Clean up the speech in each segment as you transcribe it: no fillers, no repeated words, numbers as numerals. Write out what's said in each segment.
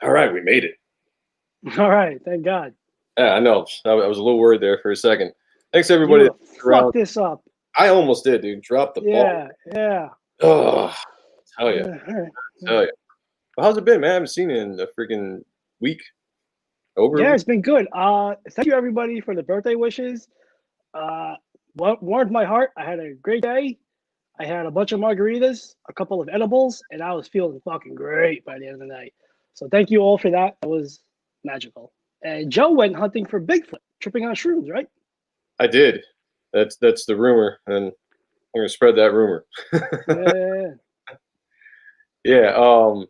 All right, we made it. All right, thank God. Yeah, I know. I was a little worried there for a second. Thanks You everybody would have that's fucked around. this up. I almost did, dude. Drop the ball. Yeah. Oh, tell you, All right. tell you. Well, how's it been, man? I haven't seen you in a freaking week. Over a Yeah, week. it's been good. Thank you everybody for the birthday wishes. What warmed my heart. I had a great day. I had a bunch of margaritas, a couple of edibles, and I was feeling fucking great by the end of the night. So thank you all for that. That was magical. And Joe went hunting for Bigfoot, tripping on shrooms, right? I did. That's the rumor, and I'm gonna spread that rumor. Yeah. Yeah.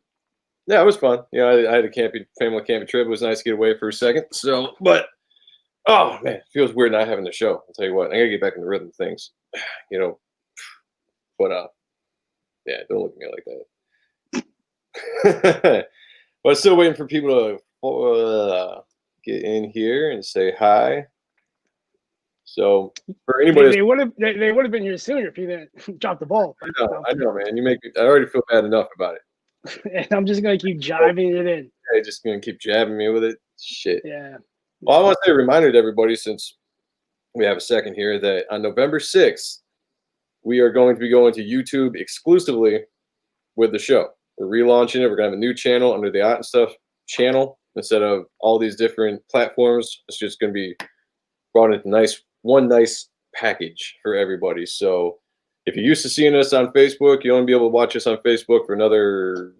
Yeah, it was fun. I had a family camping trip. It was nice to get away for a second. So, but oh man, it feels weird not having the show. I'll tell you what, I gotta get back in the rhythm of things. You know, but yeah, don't look at me like that. But still waiting for people to get in here and say hi. So for anybody, They would have been here sooner if you didn't drop the ball. I know, man. You make me. I already feel bad enough about it. And I'm just gonna keep jiving it in. Hey, just gonna keep jabbing me with it. Shit. Yeah. Well, I want to say a reminder to everybody, since we have a second here, that on November 6th, we are going to be going to YouTube exclusively with the show. We're relaunching it. We're gonna have a new channel under the Art and Stuff channel instead of all these different platforms. It's just gonna be brought into one nice package for everybody. So if you're used to seeing us on Facebook, you'll only be able to watch us on Facebook for another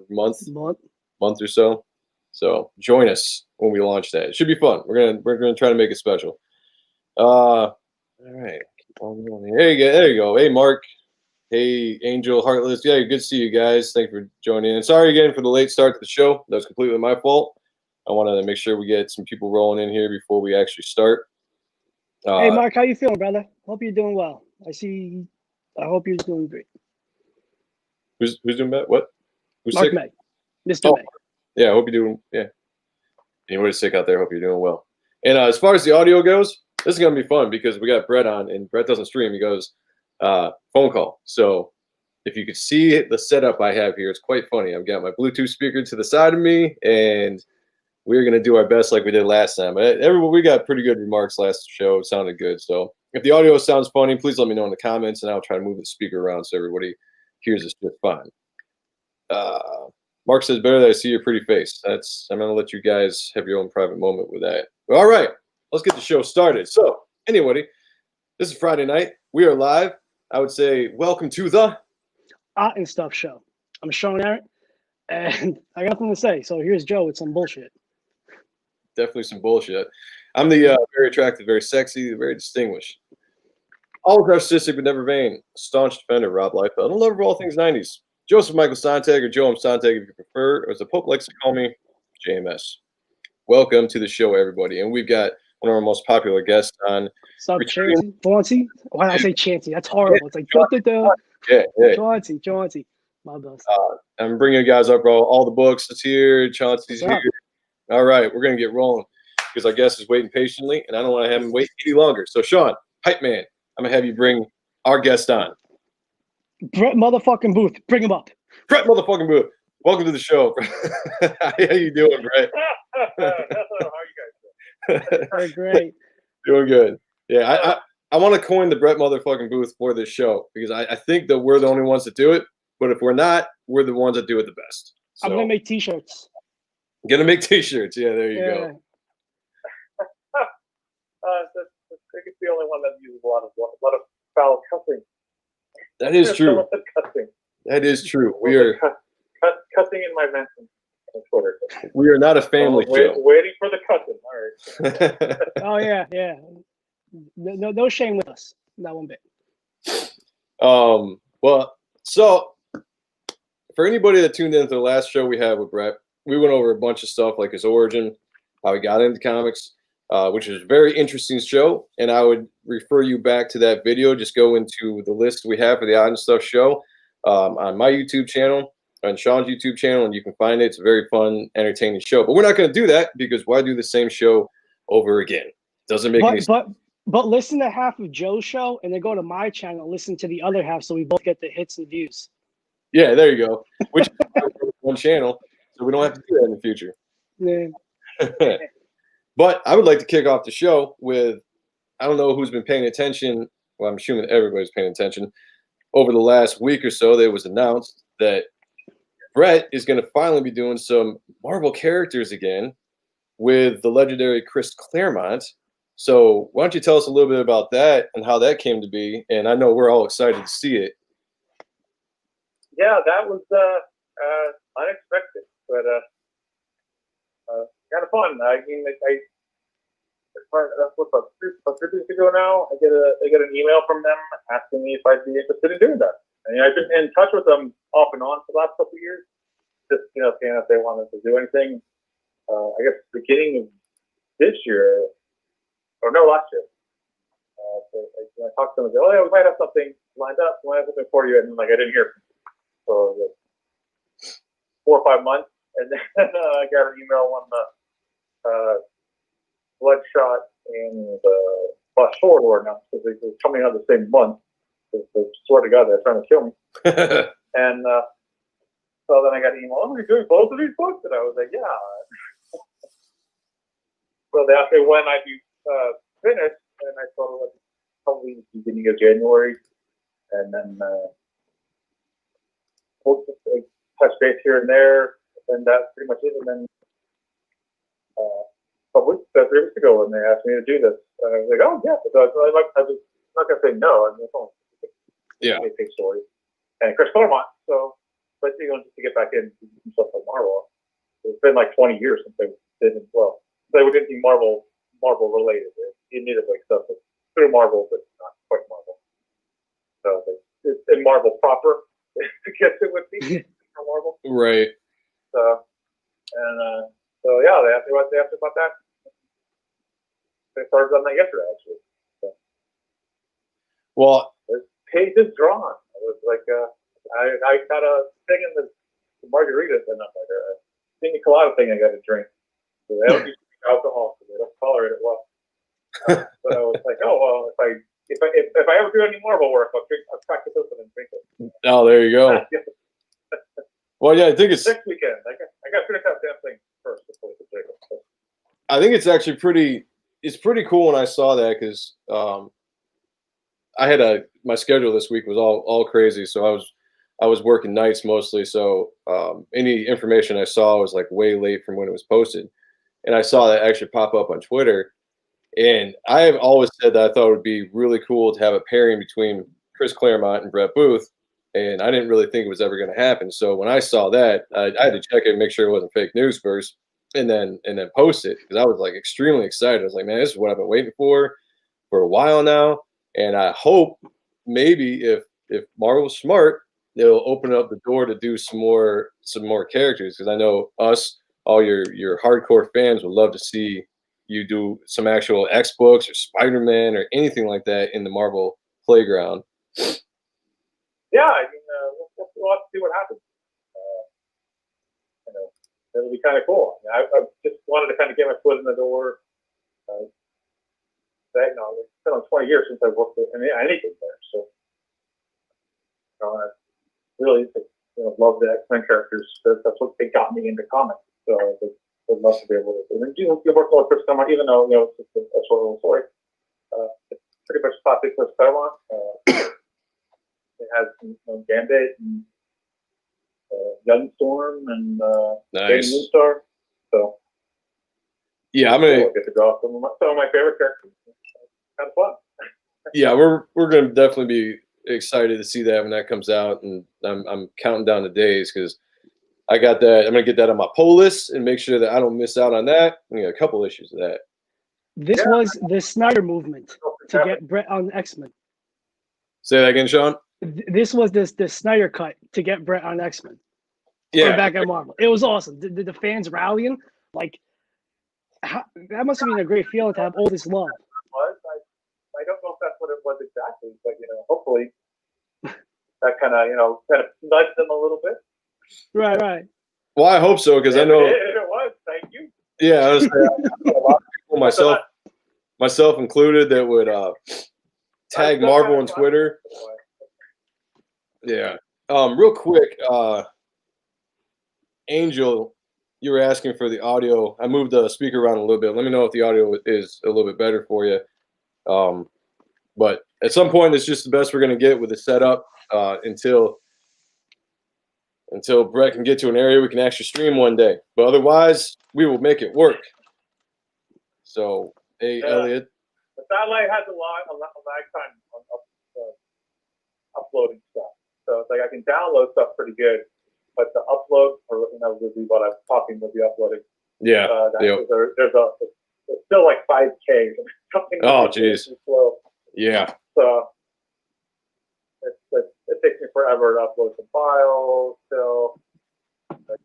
month or so. So join us when we launch that. It should be fun. We're gonna try to make it special. All right. There you go. Hey, Mark. Hey, Angel, Heartless. Yeah, good to see you guys. Thank you for joining in. Sorry again for the late start to the show. That was completely my fault. I wanted to make sure we get some people rolling in here before we actually start. Hey, Mark, how you feeling, brother? Hope you're doing well. I hope you're doing great. Who's doing that? What? Who's Mark sick? May. Mr. May. Yeah, I hope you're doing. Yeah. Anybody's sick out there, hope you're doing well. And as far as the audio goes, this is gonna be fun because we got Brett on, and Brett doesn't stream. He goes phone call. So if you could see the setup I have here, it's quite funny. I've got my Bluetooth speaker to the side of me, and we're gonna do our best like we did last time. We got pretty good remarks last show. It sounded good. So if the audio sounds funny, please let me know in the comments, and I'll try to move the speaker around so everybody hears us just fine. Mark says, better that I see your pretty face. I'm going to let you guys have your own private moment with that. All right, let's get the show started. So, anyway, this is Friday night. We are live. I would say welcome to the Art and Stuff show. I'm Sean Aaron, and I got nothing to say. So here's Joe with some bullshit. Definitely some bullshit. I'm the very attractive, very sexy, very distinguished, always narcissistic but never vain, staunch defender, Rob Liefeld, and a lover of all things 90s. Joseph Michael Sontag, or Joe M. Sontag if you prefer, or as the Pope likes to call me, JMS. Welcome to the show, everybody. And we've got one of our most popular guests on. Stop Chauncey? Why did I say Chauncey? That's horrible. It's like, Chauncey. My best. I'm bringing you guys up all the books. It's here. Chauncey's here. All right, we're going to get rolling because our guest is waiting patiently, and I don't want to have him wait any longer. So, Sean, hype man, I'm going to have you bring our guest on. Brett motherfucking Booth. Bring him up. Brett motherfucking Booth. Welcome to the show. How you doing, Brett? How are you guys doing? Great. Doing good. Yeah, I want to coin the Brett motherfucking Booth for this show because I think that we're the only ones that do it. But if we're not, we're the ones that do it the best. So, I'm going to make T-shirts. Gonna make T-shirts. Yeah, there you go. I think it's the only one that uses a lot of foul cussing. That is true. That is true. We are cussing in my mentions on Twitter. We are not a family show. Waiting for the cussing. All right. Oh yeah. No shame with us. Not one bit. Well, so for anybody that tuned into the last show we had with Brett, we went over a bunch of stuff like his origin, how he got into comics, which is a very interesting show. And I would refer you back to that video. Just go into the list we have for the Odd and Stuff show on my YouTube channel, on Sean's YouTube channel, and you can find it. It's a very fun, entertaining show. But we're not going to do that because why do the same show over again? Doesn't make any sense. But listen to half of Joe's show and then go to my channel, listen to the other half so we both get the hits and views. Yeah, there you go. Which is one channel. so we don't have to do that in the future. Yeah. But I would like to kick off the show with, I don't know who's been paying attention. Well, I'm assuming everybody's paying attention. Over the last week or so, it was announced that Brett is going to finally be doing some Marvel characters again with the legendary Chris Claremont. So why don't you tell us a little bit about that and how that came to be? And I know we're all excited to see it. Yeah, that was unexpected, but kind of fun. I mean, that's what, about 3 weeks ago now. I get an email from them asking me if I'd be interested in doing that. I mean, I've been in touch with them off and on for the last couple of years, just seeing if they wanted to do anything. I guess beginning of this year, or no, last year. So I talked to them and said, "Oh yeah, we might have something lined up. We might have something for you," and I didn't hear. So it was 4 or 5 months, and then I got an email on the Bloodshot and Flash Forward were announced because they were coming out the same month. They swear to God, they're trying to kill me. And so then I got an email, "Oh, you're doing both of these books?" And I was like, "Yeah." So they asked me when I'd be finished, and I told them probably the beginning of January, and then we'll just touch base here and there, and that's pretty much it. And then a week, 3 weeks ago, when they asked me to do this, I was like, "Oh yeah." So I'm not gonna say no. I mean, it's only a big story. And Chris Claremont, so but just to get back in stuff like Marvel. It's been like 20 years since they did well. They were anything Marvel related. You needed like stuff that's through Marvel, but not quite Marvel. So it's in Marvel proper. I guess it would be for Marvel. Right. So yeah, they asked me about that. They started on that yesterday, actually. So, Well, the page is drawn. It was like I got a thing in the margaritas, and I'm like a pina colada thing I got to drink. So they don't use alcohol, so they don't tolerate it well. But I was like, oh well, if I ever do any Marvel work, I'll practice this and drink it. Oh, there you go. Well, yeah, I think it's next weekend. I got to finish that damn thing first before we drink it. So. I think it's actually pretty cool when I saw that because I had my schedule this week was all crazy, so I was working nights mostly. So any information I saw was like way late from when it was posted, and I saw that actually pop up on Twitter. And I have always said that I thought it would be really cool to have a pairing between Chris Claremont and Brett Booth, and I didn't really think it was ever going to happen. So when I saw that, I had to check it and make sure it wasn't fake news first, and then post it because I was like extremely excited. I was like, man, this is what I've been waiting for a while now, and I hope maybe if Marvel's smart, they'll open up the door to do some more characters because I know all your hardcore fans would love to see you do some actual X books or Spider-Man or anything like that in the Marvel playground. Yeah, I mean, we'll have to see what happens. It'll be kind of cool. I just wanted to kind of get my foot in the door. It's been like 20 years since I've worked with anything there, so I really love the X-Men characters. That's what they got me into comics. So I would love to be able to. And you work with Chris Claremont, even though it's just a short little story. It's pretty much classic Chris Claremont. It has Gambit and Gunstorm and Nice. Moonstar. So yeah, I'm gonna get to draw some of my favorite characters. Kind of fun. Yeah, we're gonna definitely be excited to see that when that comes out, and I'm counting down the days because I got that. I'm gonna get that on my pull list and make sure that I don't miss out on that. I got a couple issues of that. This was the Snyder movement to get Brett on X-Men. Say that again, Sean. This was the Snyder cut to get Brett on X-Men. Yeah, or back at Marvel. It was awesome. The fans rallying, like that must have been a great feeling to have all this love. I don't know if that's what it was exactly, but hopefully that kind of nudged them a little bit. Right. Well, I hope so because I know it was. Thank you. Yeah, I know a lot of people, myself included, that would tag Marvel on Twitter. Yeah. Real quick, Angel you were asking for the audio. I moved the speaker around a little bit. Let me know if the audio is a little bit better for you. But at some point, it's just the best we're going to get with the setup until Brett can get to an area we can actually stream one day. But otherwise, we will make it work. So, hey, Elliot. The satellite has a lag time on uploading stuff. So it's like I can download stuff pretty good, but the upload, or would be what I'm talking with the uploading. Yeah. There's still like 5K. Something. Oh, jeez. Slow. Yeah. So it takes me forever to upload some files. So like,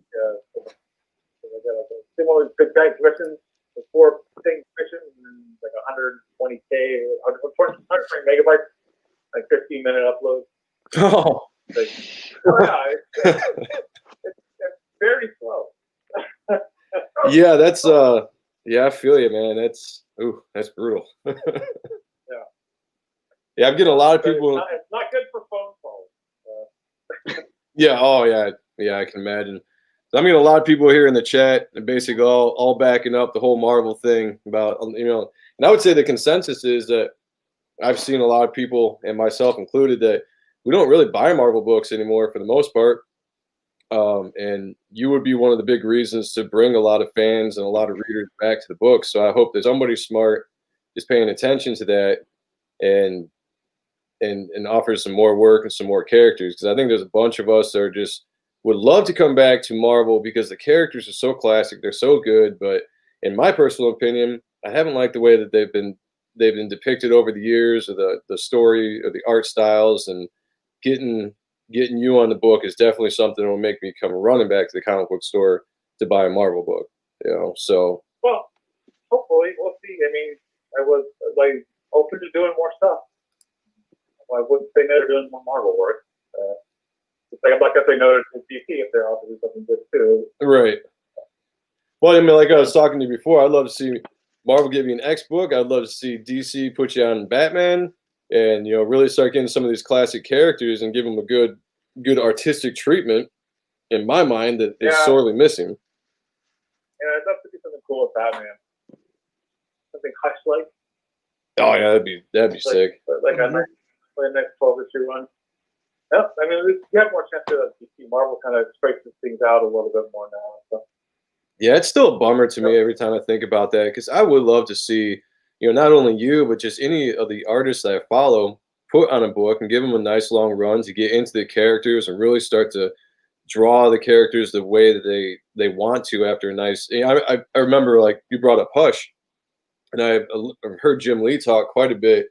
similar good bank missions, the 4 thing missions, and like 120K, 120 megabytes, like 15-minute upload. Oh. Like, yeah, it's very slow. Yeah, that's yeah, I feel you, man. That's brutal. Yeah, I'm getting a lot of people. It's not good for phone calls. Yeah. Oh, yeah. Yeah, I can imagine. So I'm getting a lot of people here in the chat, and basically all backing up the whole Marvel thing about, you know. And I would say the consensus is that I've seen a lot of people, and myself included, that we don't really buy Marvel books anymore for the most part. And you would be one of the big reasons to bring a lot of fans and a lot of readers back to the books. So I hope that somebody smart is paying attention to that and offers some more work and some more characters, because I think there's a bunch of us that are just would love to come back to Marvel because the characters are so classic, they're so good. But in my personal opinion, I haven't liked the way that they've been depicted over the years, or the story or the art styles. And getting you on the book is definitely something that will make me come running back to the comic book store to buy a Marvel book. You know, so well, hopefully we'll see. I mean, I was like open to doing more stuff. I wouldn't say no to doing more Marvel work. I'm not gonna say no to DC if they're also doing something good too. Right. Well, I mean, like I was talking to you before, I'd love to see Marvel give you an X book. I'd love to see DC put you on Batman, and really start getting some of these classic characters and give them a good artistic treatment. In my mind, that is sorely missing. Yeah, I'd love to do something cool with Batman. Something Hush-like. Oh yeah, that'd be sick. Like a next 12-issue run. Yeah, I mean, you have more chance to DC. Marvel kind of straightens things out a little bit more now. So. Yeah, it's still a bummer to me every time I think about that, because I would love to see, not only you, but just any of the artists that I follow put on a book and give them a nice long run to get into the characters and really start to draw the characters the way that they want to after a nice. I remember, like, you brought up Hush, and I've heard Jim Lee talk quite a bit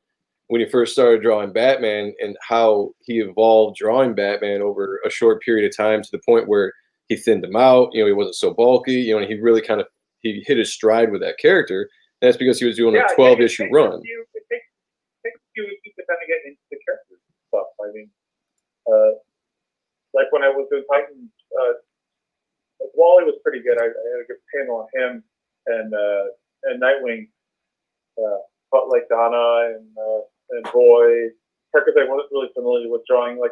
when he first started drawing Batman, and how he evolved drawing Batman over a short period of time to the point where he thinned him out. He wasn't so bulky. And he really he hit his stride with that character. And that's because he was doing a 12-issue run. It takes you to kind of get into the characters and stuff. I mean, like when I was doing Titans, like Wally was pretty good. I had a good panel on him and Nightwing. But like Donna and Roy, characters I wasn't really familiar with drawing. Like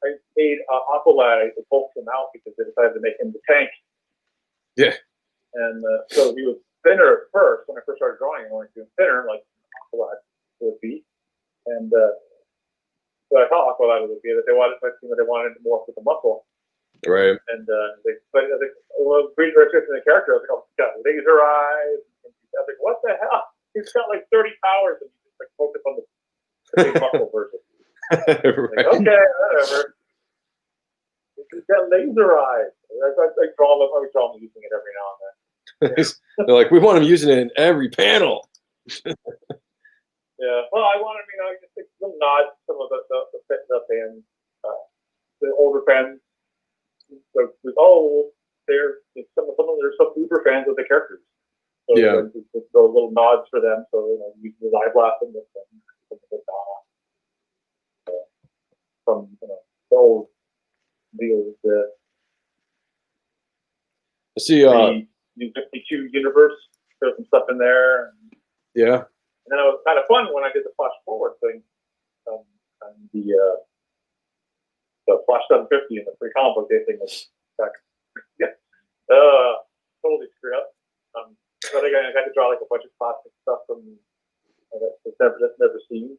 I made Aqualad. I bulked him out because they decided to make him the Tank. Yeah. And so he was thinner at first. When I first started drawing, I wanted to do him thinner, like Aqualad would be. And so I thought Aqualad would be that they wanted more with the muscle. Right. And but I think when Breeder in the character, I was like, oh, he's got laser eyes. And I was like, what the hell? He's got like 30 powers, and he's just like focus on the big muscle version. Right. Like, okay, whatever. He's got laser eyes. I draw him using it every now and then. They're like, we want him using it in every panel. Yeah. Well, I want him, just take some nods to some of the fans, the older fans. So, there's some uber fans of the characters. So just throw little nods for them. So you can live laughing with them. From the old deals. See, the New 52 universe. There's some stuff in there. Yeah. And then it was kind of fun when I did the Flash Forward thing. And the Flash 750 and the free comic book day thing was back. Yeah. Totally screwed up. But again, I got to draw like a bunch of classic stuff from that's never seen.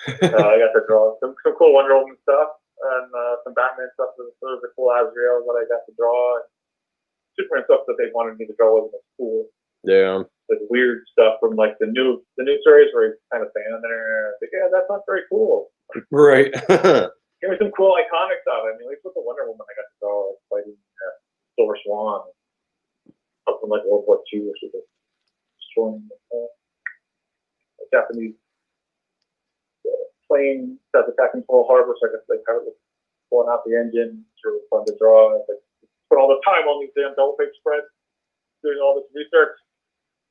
I got to draw some cool Wonder Woman stuff and some Batman stuff. There was a cool Azrael that I got to draw. And Superman stuff that they wanted me to draw wasn't as cool. Yeah. Like weird stuff from like the new series where he's kind of standing there. I think, yeah, that's not very cool. Right. Give me some cool iconic stuff. I mean, at least with the Wonder Woman, I got to draw like fighting Silver Swan, something like World War II, which was destroying a Japanese plane that's attacking Pearl Harbor. So I guess they kind of pulling out the engine. It's really fun to draw. It's like, put all the time on these damn double page spreads, doing all this research,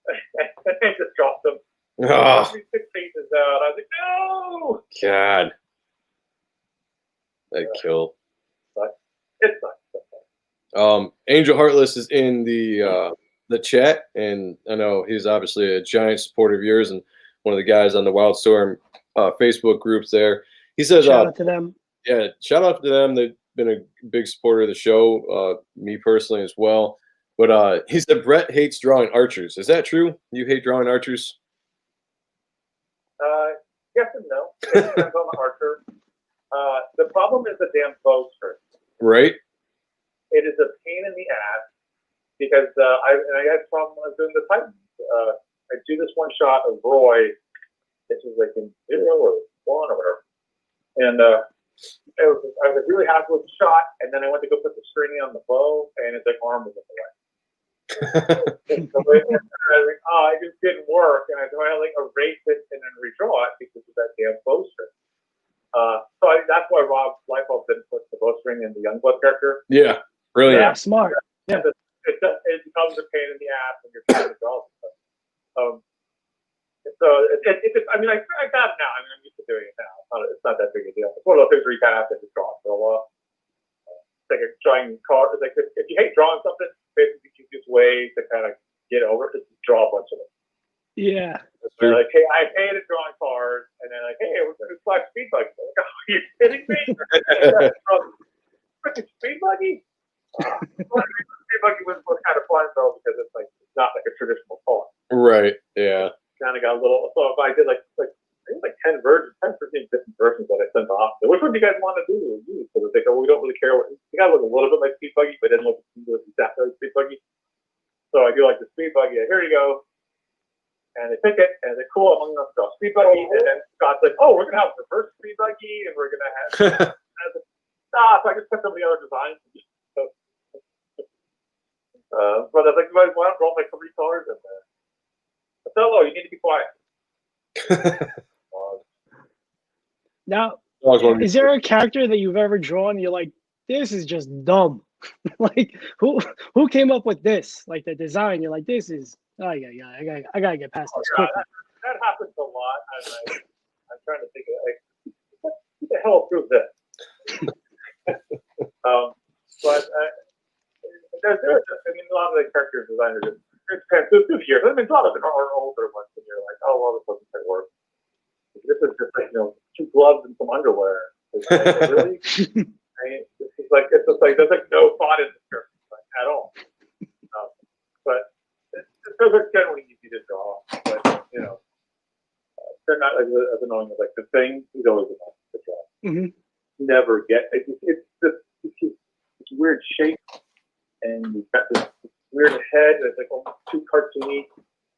and just dropped them. Oh, 6 pages out. I was like, no! God. That killed. But it's nice. Angel Heartless is in the chat, and I know he's obviously a giant supporter of yours and one of the guys on the Wildstorm Facebook groups there. He says, shout out to them. Yeah, shout out to them. They've been a big supporter of the show, me personally as well. But he said Brett hates drawing archers. Is that true? You hate drawing archers? Yes and no. It depends on the archer. The problem is the damn bow string. Right. It is a pain in the ass because I had a problem when I was doing the Titans. I do this one shot of Roy. This was like in 0 or 1 or whatever. And I was really happy with the shot, and then I went to go put the string on the bow, and it's like arm was in the way. And so I was like, oh, it just didn't work, and I had to like erase it and then redraw it because of that damn bow string. That's why Rob Liefeld didn't put the bowstring in the Youngblood character. Yeah, brilliant. Yeah, smart. Yeah. It becomes a pain in the ass when you're trying to draw stuff. So I mean, I got it now. I mean, I'm used to doing it now. It's not that big a deal. It's one of those things where you kind of have to just draw it for a while. It's like drawing cards. Like if you hate drawing something, basically the easiest way to kind of get over it is to draw a bunch of them. Yeah. They're like, hey, I hated drawing cards, and then like, hey, we're going to flash speed buggy. Like, oh, are you kidding me? Freaking speed buggy? Speed buggy was kind of fun though because it's like it's not like a traditional car. Right. Yeah. Kind of got a little. So if I did like I think like 10 versions, 10 different versions that I sent off. Which one do you guys want to do? So they go, we don't really care. You got to look a little bit like speed buggy, but then look exactly like speed buggy. So I do like the speed buggy. Here you go. And they pick it, and they're cool. I'm going to draw speed buggy, and then Scott's like, "Oh, we're going to have reverse speed buggy, and we're going to have." So I just put some of the other designs. But I was like, "Why don't roll like 3 colors in there?" Othello, you need to be quiet. Now, is there a character that you've ever drawn? You're like, this is just dumb. Like, who came up with this? Like the design, you're like, this is. Oh yeah, I gotta get past this quickly. That happens a lot. I'm trying to think of like, who the hell approved this? But there's I mean, a lot of the character designers. It depends. There's 2 years. I mean, a lot of them are older ones, and you're like, oh well, this wasn't quite work. This is just like 2 gloves and some underwear. It's like, really? It's just like there's like no thought in the character at all. But those are generally easy to draw, but they're not as annoying as like the Thing. He's always annoying to draw. Mm-hmm. Never get it's this weird shape, and you've got this weird head that's like almost too cartoony,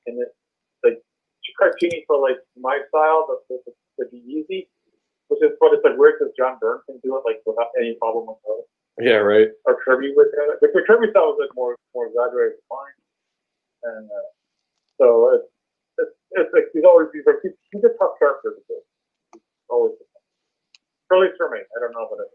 and it's like too cartoony for like my style, but to be easy. Which is what it's like weird because John Byrne can do it like without any problem whatsoever. Yeah, right. Or Kirby with it. Like the Kirby style is like more exaggerated than mine. And so it's like he's a tough character to do. He's always at least for me. I don't know what it is.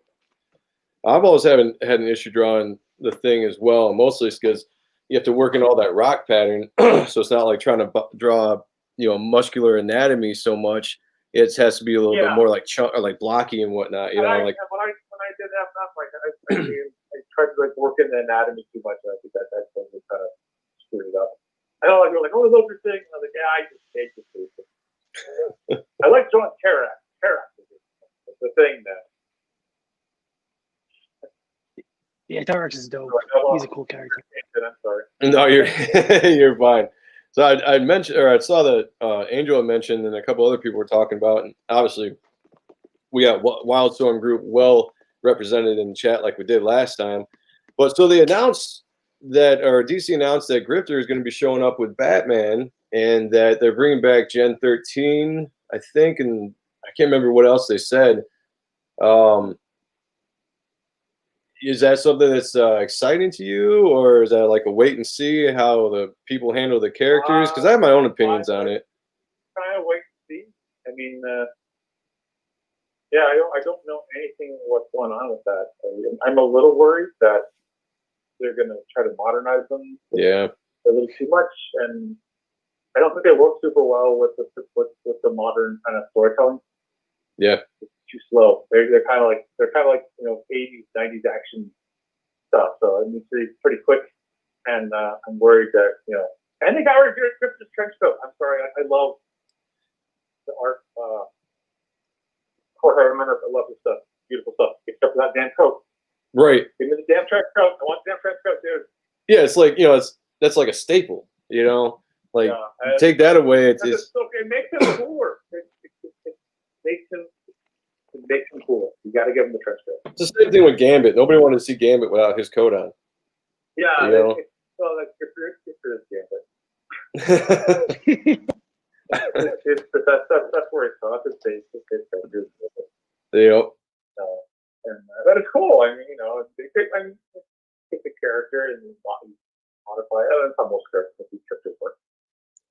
I've always had an issue drawing the Thing as well, mostly because you have to work in all that rock pattern, so it's not like trying to draw muscular anatomy so much. It has to be a little bit more like or like blocky and whatnot. When I did FNAF, like I tried to like work in the anatomy too much, and I think that kind of screwed it up. I know, like you're like, oh, I love your thing. I was like, yeah, I just hate this thing. I like drawing Terrax. Terrax is the Thing that. Yeah, Terex is dope. He's a cool character. I'm sorry. No, you're you're fine. So I mentioned, or I saw that Angel had mentioned, and a couple other people were talking about, and obviously we got Wildstorm Group well represented in the chat like we did last time. But so they announced that, or DC announced that Grifter is going to be showing up with Batman, and that they're bringing back Gen 13, I think, and I can't remember what else they said. Is that something that's exciting to you, or is that like a wait and see how the people handle the characters? Because I have my own opinions on it. Kind of wait and see. I mean, yeah, I don't know anything what's going on with that. I'm a little worried that they're going to try to modernize them. Yeah. A little too much, and I don't think they work super well with the modern kind of storytelling. Yeah. It's too slow. They're kind of like 80s, 90s action stuff. So it needs to be pretty quick. And I'm worried that and they got rid of Grifter's trench coat. I'm sorry, I love the art. Jorge Jimenez, I love this stuff. Beautiful stuff. Except for that damn coat. Right. Give me the damn trench coat. I want the damn trench coat, dude. Yeah, it's like that's like a staple. Like take that away. It's okay. It makes him cooler. It makes him cooler. You got to give him the trench coat. It's the same thing with Gambit. Nobody wanted to see Gambit without his coat on. Yeah. That's Grifter is Gambit. That's where it's from. That's his face. Yep. And that is cool. I mean, they take the character and modify it. That's how most characters work.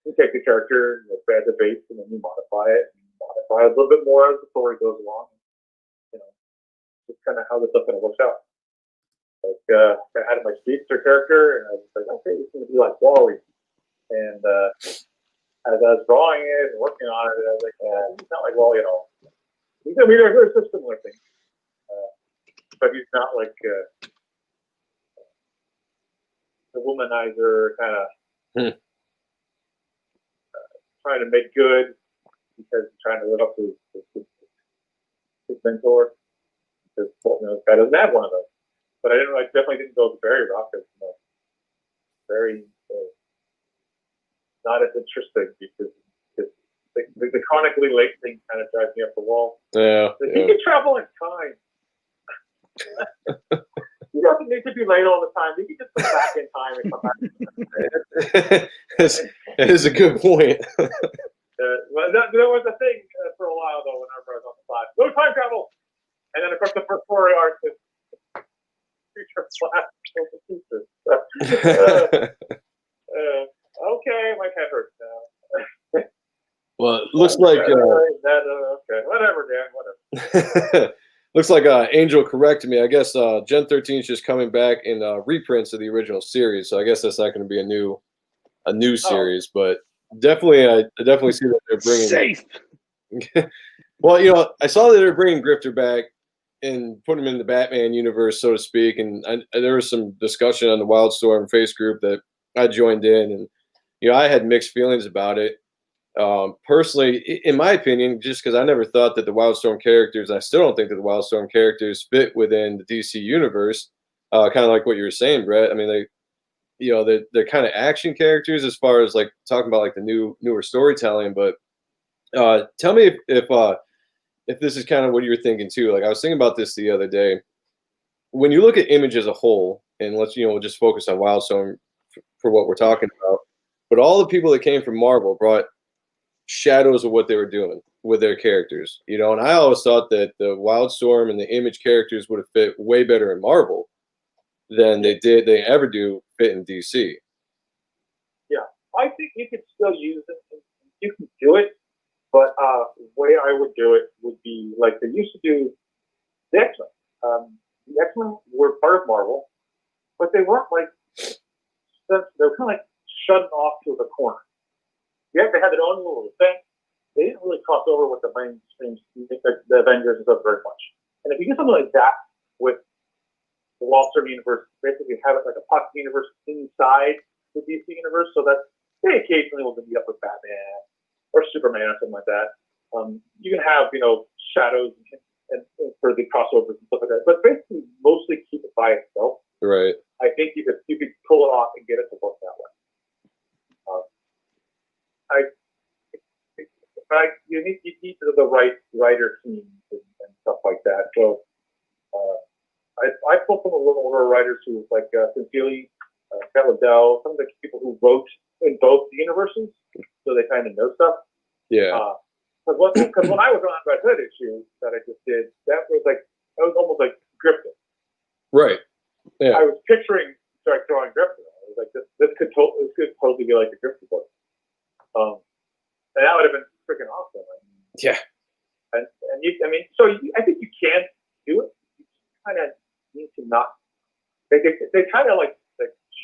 You take the character as a base, and then you modify it a little bit more as the story goes along. Just kind of how the stuff kind of works out. Like I had my speedster character, and I was like, okay, it's going to be like Wally. And as I was drawing it and working on it, I was like, he's not like Wally at all. He's going to be there's a similar thing, but he's not like the womanizer kind of trying to make good because he's trying to live up to his mentor. Because this guy doesn't have one of those. But I definitely didn't go the Barry route because very not as interesting because the chronically late thing kind of drives me up the wall. Yeah. You can travel in time. You don't need to be late all the time. You can just go back in time and come back. That is a good point. Well, that was the thing for a while, though, whenever I was on the side. No time travel! And then, of course, the first story arc is future flash pieces. Okay, my head hurts now. Well, it looks like... okay, whatever, Dan, whatever. Looks like Angel corrected me. I guess Gen 13 is just coming back in reprints of the original series, so I guess that's not going to be a new series, but definitely, I definitely see that they're bringing... Safe! Well, I saw that they're bringing Grifter back and putting him in the Batman universe, so to speak, and there was some discussion on the Wildstorm face group that I joined in, and I had mixed feelings about it. Personally, in my opinion, just because I never thought that the Wildstorm characters, I still don't think that the Wildstorm characters fit within the DC universe. Kind of like what you were saying, Brett. I mean, they're kind of action characters as far as like talking about like the newer storytelling. But tell me if this is kind of what you're thinking too. Like I was thinking about this the other day. When you look at Image as a whole, and we'll just focus on Wildstorm for what we're talking about. But all the people that came from Marvel brought shadows of what they were doing with their characters, and I always thought that the Wildstorm and the Image characters would have fit way better in Marvel than they ever do fit in DC. Yeah, I think you could still use it. You can do it, but the way I would do it would be like they used to do the X-Men. The X-Men were part of Marvel, but they weren't they were kind of like shut off to the corner. Yeah, they had their own little thing. They didn't really cross over with the mainstream, the Avengers and stuff very much. And if you do something like that with the Wildstorm universe, basically have it like a pocket universe inside the DC universe, so that they occasionally will meet up with Batman or Superman or something like that. You can have shadows and for the crossovers and stuff like that, but basically mostly keep it by itself. Right. I think you could pull it off and get it to work that way. You need the right writer teams and stuff like that. So I pulled some of the older writers who like Sincerely, Kat Liddell, some of the people who wrote in both the universes, so they kind of know stuff. Yeah. Because when I was on Red Hood issue that I just did, that was almost like Grifter. Right. Yeah. I was picturing drawing Grifter. I was like, this could totally be like a Grifter book. And that would have been freaking awesome. Yeah. And I think you can do it. You kind of need to not. They kind of like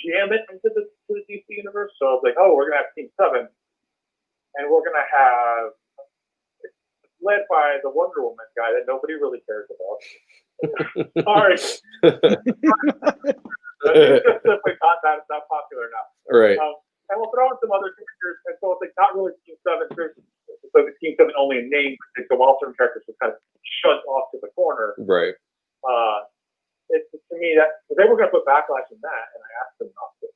jam it into the DC universe. So it's like, oh, we're gonna have Team 7, and we're gonna have it's led by the Wonder Woman guy that nobody really cares about. Sorry. It's just simply not popular now. Right. And we'll throw in some other characters, and so it's like not really Team 7. So the Team 7 only in name, but the alternate characters were kind of shunned off to the corner. Right. It's to me that they were going to put backlash in that, and I asked them not to.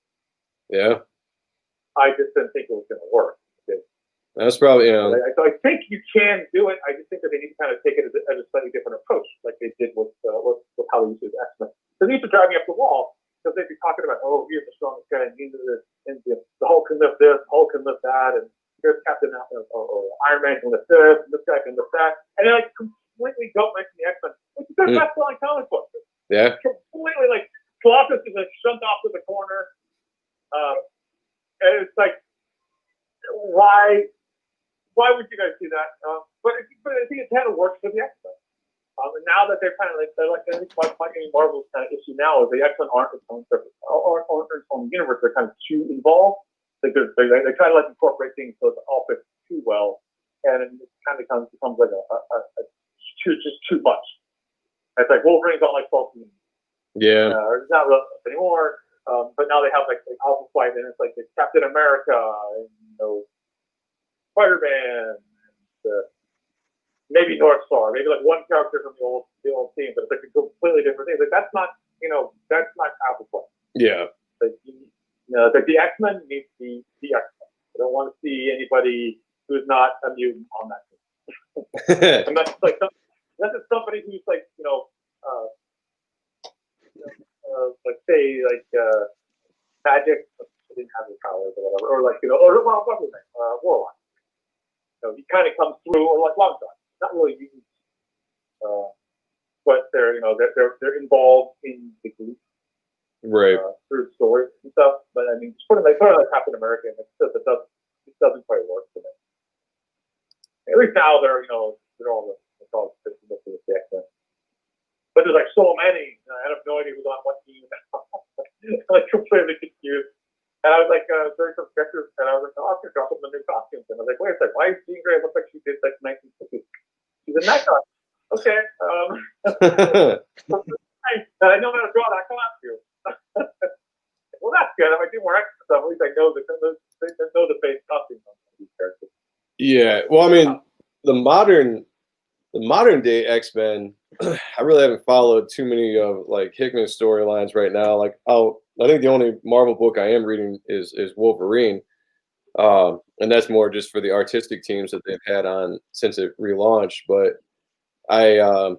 Yeah. I just didn't think it was going to work. That's probably So I think you can do it. I just think that they need to kind of take it as a slightly different approach, like they did with how they used it with X-Men. Because they used to drive me up the wall because they'd be talking about, oh, here's the strongest guy, and he's this, and the Hulk can lift this, Hulk can lift that, and here's Captain or Iron Man can lift this, and this guy can lift that, and they like completely don't mention the X-Men, which is their best-selling comic book. Yeah. Completely like Colossus is like shunned off to the corner, and it's like, why would you guys do that? But I think it kind of works for the X-Men. And now that they're kind of like, I think my Marvel's kind of issue now is the X-Men aren't its own universe. They're kind of too involved. They try to like incorporate things so it all fits too well, and it kind of becomes like just too much. It's like Wolverine's on like 12 teams. Yeah. It's not real anymore. But now they have like Alpha Flight, and it's like the Captain America, and Spider-Man, and maybe North Star, maybe like one character from the old team, but it's like a completely different thing. Like that's not Alpha Flight. Yeah. Like like the X-Men needs to be the X-Men. I don't want to see anybody who's not a mutant on that team. And that's like somebody who's like like say like Magic didn't have the powers or whatever, or like what's his name, Warlock. He kind of comes through, or like Longshot, not really mutant, but they're involved in the group, right, through stories and stuff. But I mean, sort of like Captain America, and it doesn't quite work for them. At least now they're all the X-Men. But there's like so many, I have no idea who's on what team. Like completely confused. And I was like, during some sketches, and I was like, oh, I'm gonna drop them the new costumes. And I was like, wait a second, why is Jean Grey look like she did like 1950s? She's in that costume. Okay. And I know how to draw that costume. Well, that's good. If I do more extra stuff, at least I know the base costumes on these characters. Yeah. Well, I mean, the modern day X-Men, I really haven't followed too many of like Hickman's storylines right now. Like, I think the only Marvel book I am reading is Wolverine, and that's more just for the artistic teams that they've had on since it relaunched. But a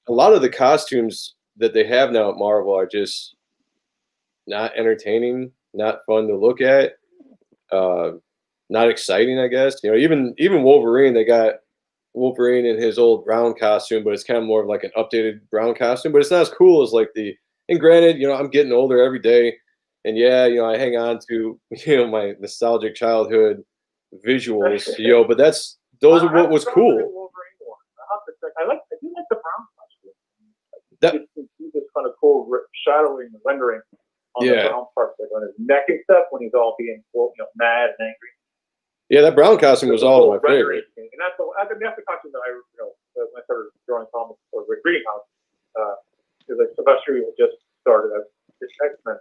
lot of the costumes that they have now at Marvel are just not entertaining, not fun to look at, not exciting, I guess. Even Wolverine, they got Wolverine in his old brown costume, but it's kind of more of like an updated brown costume, but it's not as cool as like and granted, I'm getting older every day, and yeah, I hang on to, my nostalgic childhood visuals, but those are what was cool. I do like the brown costume. You see this kind of cool shadowing and rendering on the brown part, like on his neck and stuff, when he's all being mad and angry. Yeah, that brown costume was always my favorite. And that's the costume that when I started drawing comics or reading comics, because like Sylvester had just started as X-Men,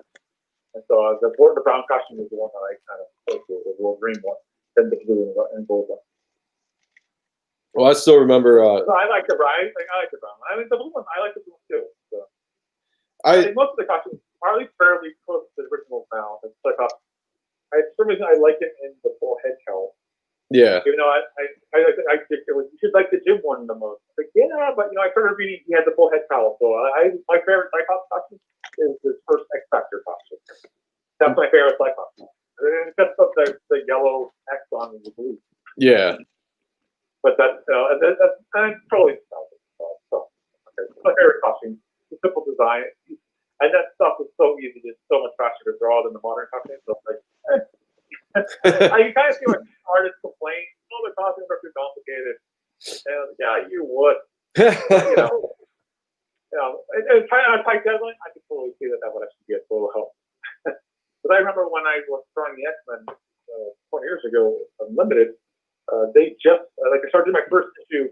and so the brown costume was the one that I kind of liked, the Wolverine one, then the blue and gold one. Well, I still remember. So I like the brown. I like the brown. I mean, the blue one. I like the blue one too. So. I think most of the costumes probably fairly close to the original now. It's like for some reason I like it in the full head cowl. Yeah. Even though I you should like the Jim one the most. Like, yeah, but I started reading. He had the full head cowl, so my favorite Cyclops costume is his first X Factor costume. That's my favorite Cyclops. Just the yellow X on the blue. Yeah. But that's totally nostalgic. So, okay. It's my favorite costume. It's a simple design, and that stuff is so easy. It's so much faster to draw than the modern costume. So like. You kind of see what artists complain. Oh, the costumes are too complicated. And yeah, you would. And trying on a tight deadline, I could totally see that would actually be a total help. But I remember when I was drawing the X-Men 20 years ago, Unlimited, they just I started my first issue,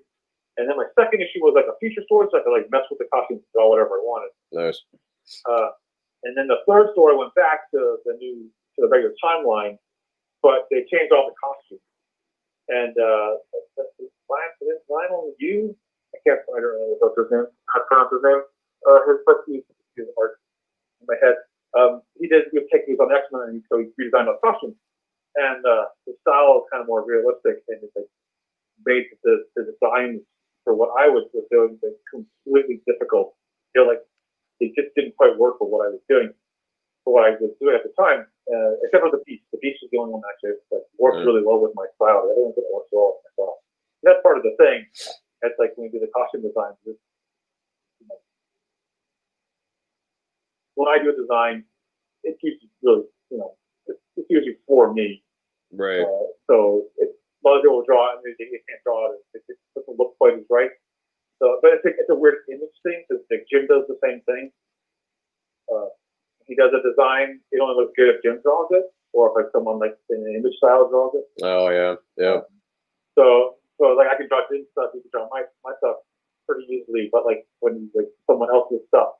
and then my second issue was like a feature story, so I could mess with the costumes and draw whatever I wanted. Nice. And then the third story went back to the regular timeline, but they changed all the costumes. And Lionel Yu, I don't know what's his name, how to pronounce his name. His art in my head. He would take these on X-Men, and so he redesigned those costumes. And the style is kind of more realistic, and it made the designs for what I was doing completely difficult. It just didn't quite work for what I was doing. For what I was doing at the time, except for the Beast. The Beast was the only one that worked really well with my style. Everyone could work well with my style. And that's part of the thing. It's like when we do the costume design. When I do a design, it's usually really, it's usually for me. Right. So a lot of people will draw it and they can't draw it. It doesn't look quite as right. So, but it's a weird image thing because Jim does the same thing. He does a design, it only looks good if Jim draws it, or if someone in an image style draws it. Oh yeah, yeah. So I can draw Jim's stuff, you can draw my stuff pretty easily, but when someone else's stuff,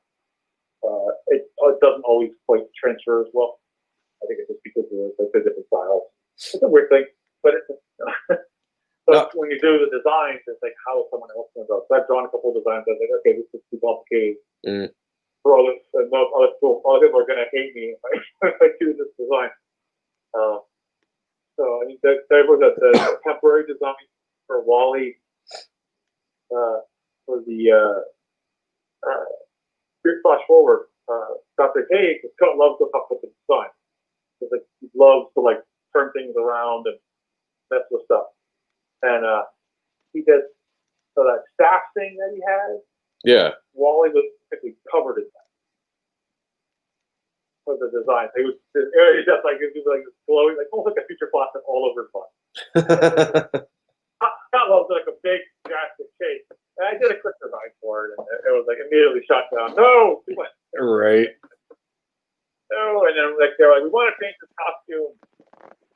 it doesn't always quite transfer as well. I think it's just because of the different styles. It's a weird thing, but it's. When you do the designs, it's how is someone else going to draw? So I've drawn a couple of designs. I was like, okay, this is too complicated. For other people are going to hate me if I do this design. So I mean, there was a temporary design for Wally for the Flash Forward. Dr. Cage loves to fuck with the design. Because he loves to turn things around and mess with stuff. And he did that staff thing that he has. Yeah. Wally was basically covered in that for the design. It was just glowing, almost like a future plastic all over his body. That was a big drastic shape. And I did a quick design for it, and it was immediately shot down. No, right. No, and then they're we want to change this costume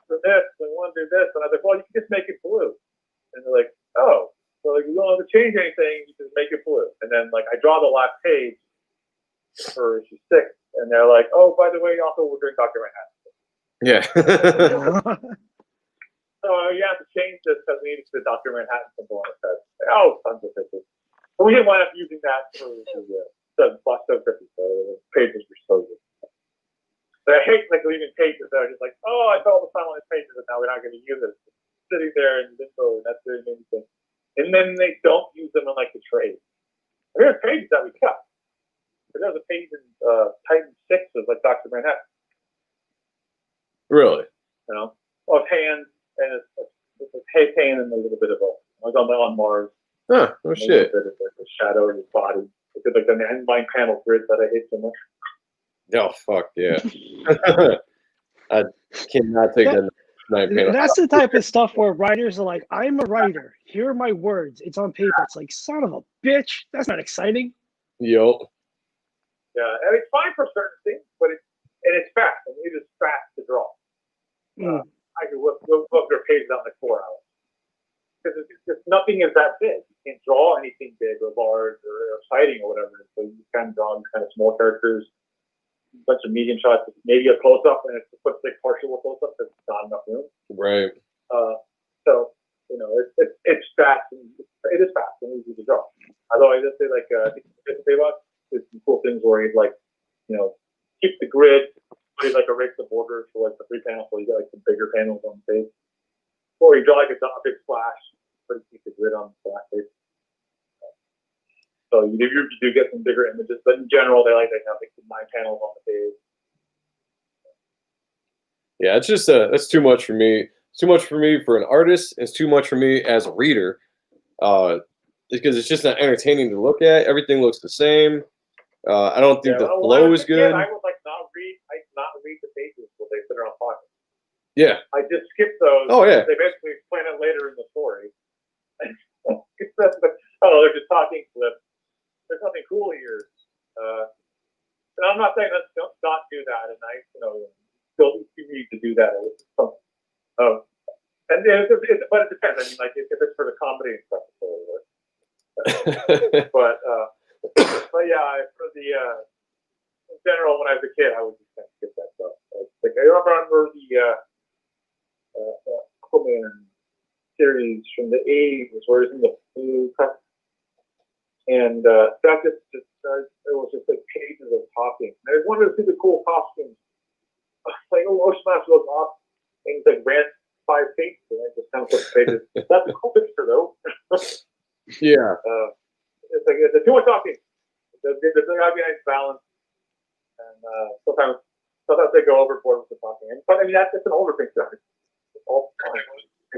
for this, and we want to do this, and I was like, well, you can just make it blue. And they're like, oh. So you don't have to change anything, you just make it blue. And then I draw the last page for issue 6, and they're like, oh, by the way, also we're doing Dr. Manhattan. Yeah. So you have to change this because we need the Dr. Manhattan symbol on his head. Oh, tons of pictures. But we didn't wind up using that for the Flash 750, so the pages were so good. But I hate leaving pages that are just oh, I saw all the time on these pages, and now we're not going to use it. It's sitting there in limbo, and that's doing anything. And then they don't use them in the trade. There's pages that we cut. There's a page in Titan 6 of Dr. Manhattan. Really? Of hands, and it's a pain and a little bit of a on Mars. Huh, oh shit. A bit of the shadow in his body. It's the end-line panel grid that I hate so much. Oh fuck yeah. I cannot take that. That's the type of stuff where writers are I'm a writer. Here are my words. It's on paper. It's son of a bitch. That's not exciting. Yo. Yeah, and it's fine for certain things, but it's fast. I mean, it is fast to draw. I could whip your pages out in 4 hours. Because nothing is that big. You can't draw anything big or large or exciting or whatever. So you can draw kind of small characters, a bunch of medium shots, maybe a close-up, and it's a partial close-up because it's not enough room. Right. So, it's fast. It is fast and easy to draw. Although I just say, I think there's some cool things where he'd keep the grid, but like erase the borders for like the 3 panels, so you get like some bigger panels on the page. Or you draw like a big splash, but you keep the grid on the splash page. So you do get some bigger images, but in general, they have like 9 panels on the page. Yeah, it's just that's too much for me. It's too much for me for an artist. It's too much for me as a reader, because it's just not entertaining to look at. Everything looks the same. I don't think the flow is good. I would like not read the pages when they sit around talking. Yeah, I just skip those. Oh yeah. They basically explain it later in the story. They're just talking clips. There's nothing cool here. And I'm not saying let's not do that, and still you need to do that. But it depends. I mean, like if it's for the comedy and stuff, it's totally worth it. but yeah, for the in general, when I was a kid, I would just kind of skip that stuff. I remember the Aquaman series from the 80s, where it was in the blue cut, and that just it was just like pages of talking. And I wanted to see the cool costumes. Like, Ocean Master looks awesome. Things like ran 5 pages, and I just kind of put the pages. That's a cool picture, though. yeah. It's too much talking. There's got to be a nice balance, and sometimes they go overboard with the talking. But I mean, that's an older picture. All the time.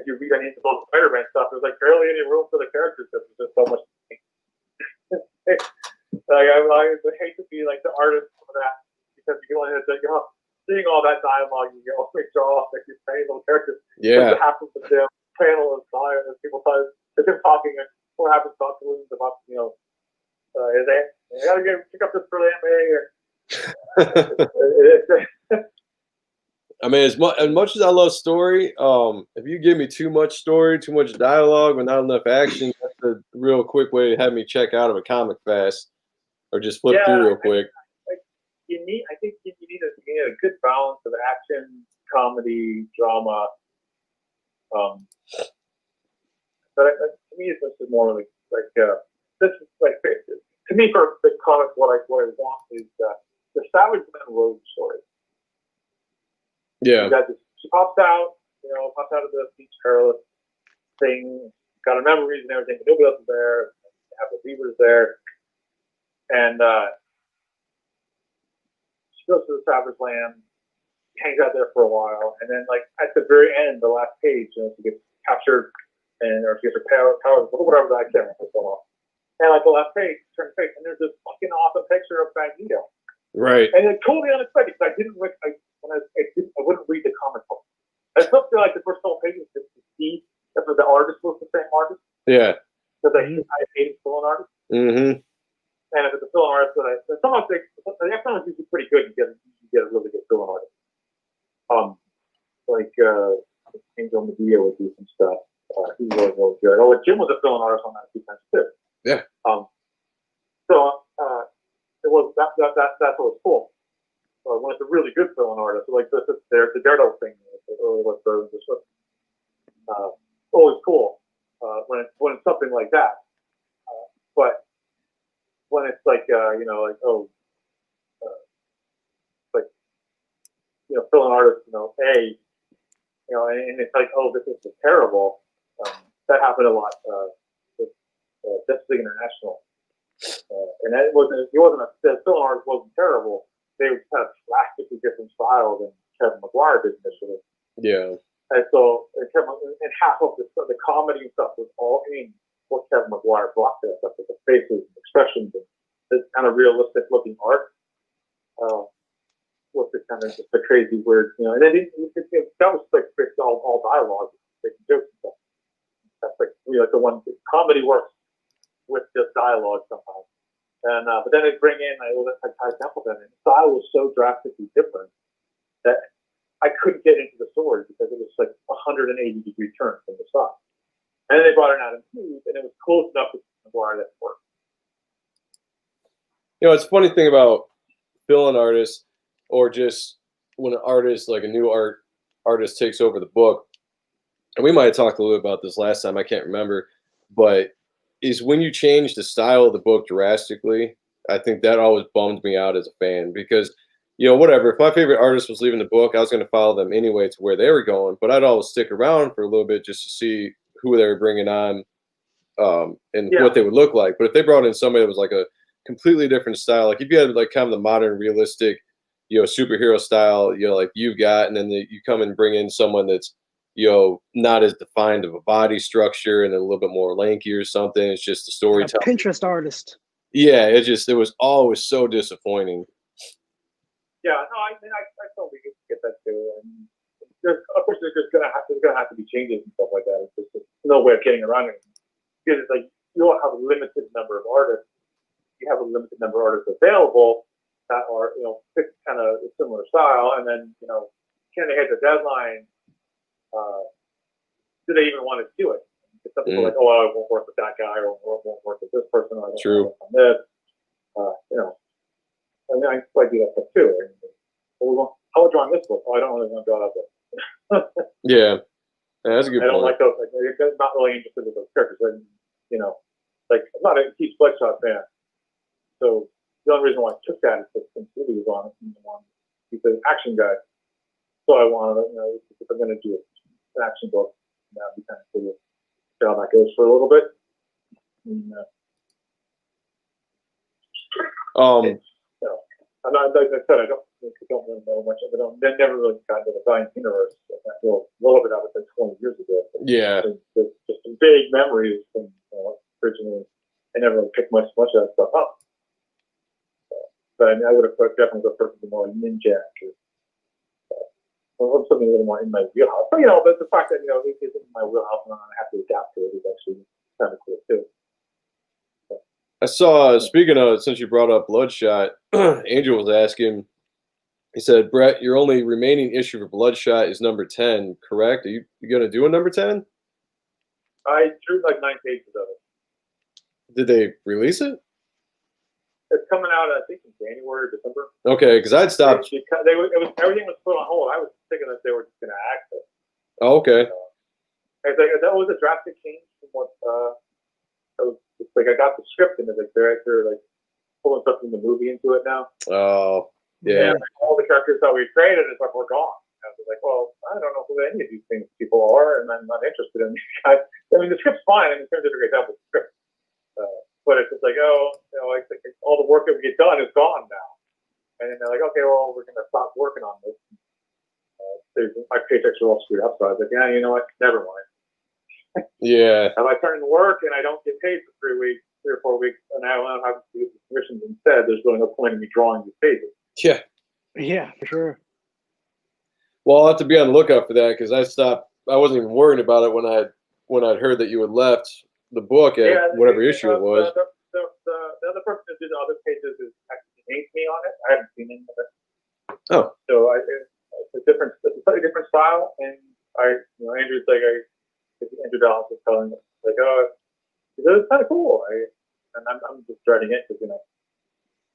If you read any of the Spider-Man stuff, there's like barely any room for the characters because there's just so much. I hate to be like the artist for that, because you only have to seeing all that dialogue, you always draw like these tiny little characters. Yeah. What happens with them? Panel is dying, and people talk. It's him talking, and what happens to Williams about I gotta pick up this for the I mean, as much as I love story, if you give me too much story, too much dialogue, or not enough action, that's a real quick way to have me check out of a comic fast, or just flip through real quick. I think you need a good balance of action, comedy, drama. But to me, it's just more like this is like, to me, for the comic, what I want is the Savage Man Road story. Yeah. You got this, she pops out of the beach perilous thing, got her memories and everything, but nobody else is there. Have the beavers there, and she goes to the Savage Land, hangs out there for a while, and then like at the very end, the last page, she gets captured, or she gets her powers, whatever that, I can't remember so long. And like the last page, turn face, and there's this fucking awesome picture of Magneto. Right. And it's totally unexpected, because I wouldn't read the comic book. I flipped through like the first couple pages just to see if the artist was the same artist. Yeah. Because I hate fill-in artists. Mm-hmm. And if it's a fill-in artist, sometimes the X-Men is usually pretty good. You get a really good fill-in artist. Like Angel Medea would do some stuff. He was really good. Oh, Jim was a fill-in artist on that a few times too. Yeah. So it was that's what was cool. When it's a really good fill-in artist, like the Daredevil thing, always cool when it's something like that. But when it's like fill-in artist, and it's like, oh, this is terrible. That happened a lot with Justice League International, and that the fill-in artist wasn't terrible. They were kind of drastically different style than Kevin McGuire did initially. Yeah. And so, and half of the comedy and stuff was all in what Kevin McGuire brought to us, like the faces and expressions and this kind of realistic looking art. Was this kind of just a crazy weird, and then that was like all dialogue, making jokes and stuff. That's like the one comedy works with just dialogue sometimes. And but then they bring in Ty Templeton, and the style was so drastically different that I couldn't get into the story because it was like 180-degree turn from the style. And then they brought in Adam Hughes, and it was close enough to McGuire that worked. It's a funny thing about fill-in artists, or just when an artist, like a new artist, takes over the book. And we might have talked a little bit about this last time. I can't remember, but is when you change the style of the book drastically. I think that always bummed me out as a fan, because whatever. If my favorite artist was leaving the book, I was going to follow them anyway to where they were going. But I'd always stick around for a little bit just to see who they were bringing on, and what they would look like. But if they brought in somebody that was like a completely different style, like if you had like kind of the modern, realistic, superhero style, like you've got, and then you come and bring in someone that's, not as defined of a body structure and a little bit more lanky or something. It's just the Like a storytelling. Pinterest artist. Yeah, it was always so disappointing. Yeah, no, I mean, I totally get that too. And of course, there's gonna have to be changes and stuff like that. It's just no way of getting around it because it's like you don't have a limited number of artists. You have a limited number of artists available that are fit kind of a similar style, and then can they hit the deadline? Do they even want to do it? Because some people are like, oh, well, I won't work with that guy, or won't work with this person, or I don't True. work on this. I mean, I do that stuff too. How would draw on this book? Oh, I don't really want to draw that book. Yeah, that's a good I don't point. like those. Like, I'm not really interested in those characters. And, like I'm not a huge Bloodshot fan. So the only reason why I took that is because Tim Seeley was on it. He's an action guy. So I wanted, if I'm going to do an action book, that'd be kind of cool. See how that goes for a little bit. And, I'm not, like I said, I don't really know much of it. I never really got into the Valiant universe. I know a little bit of it 20 years ago. Yeah. There's just some vague memories from originally. I never really picked much of that stuff up. But I mean, I would have definitely go for something more ninja or something a little more in my wheelhouse. But but the fact that it isn't in my wheelhouse and I have to adapt to it is actually kind of cool too. I saw, speaking of, since you brought up Bloodshot, Angel was asking, he said, Brett, your only remaining issue for Bloodshot is number 10, correct? Are you going to do a number 10? I drew like 9 pages of it. Did they release it? It's coming out, I think, in January or December. Okay, because I'd stopped. Everything was put on hold. I was thinking that they were just going to act it. Oh, okay. That was a drastic change from what it's like I got the script and it's like they're like pulling stuff from the movie into it now. Oh, yeah. And all the characters that we created is like we're gone. I was like, well, I don't know who any of these things people are, and I'm not interested in these guys. I mean, the script's fine. I mean, in terms of a great example, the script, but it's just like, I think all the work that we get done is gone now. And then they're like, okay, well, we're gonna stop working on this. My paychecks are all screwed up, so I was like, yeah, you know what? Never mind. Yeah. If I turn in work and I don't get paid for 3 or 4 weeks, and I don't have to do the commissions instead, there's really no point in me drawing these pages. Yeah. Yeah, for sure. Well, I'll have to be on the lookout for that because I wasn't even worried about it when I'd heard that you had left the book at whatever issue it was. The other person who did the other pages is actually named me on it. I haven't seen any of it. Oh. So it's a slightly different style, and Andrew's like, Andrew Dallas was telling us, like, oh, it's kind of cool. I'm just dreading it because,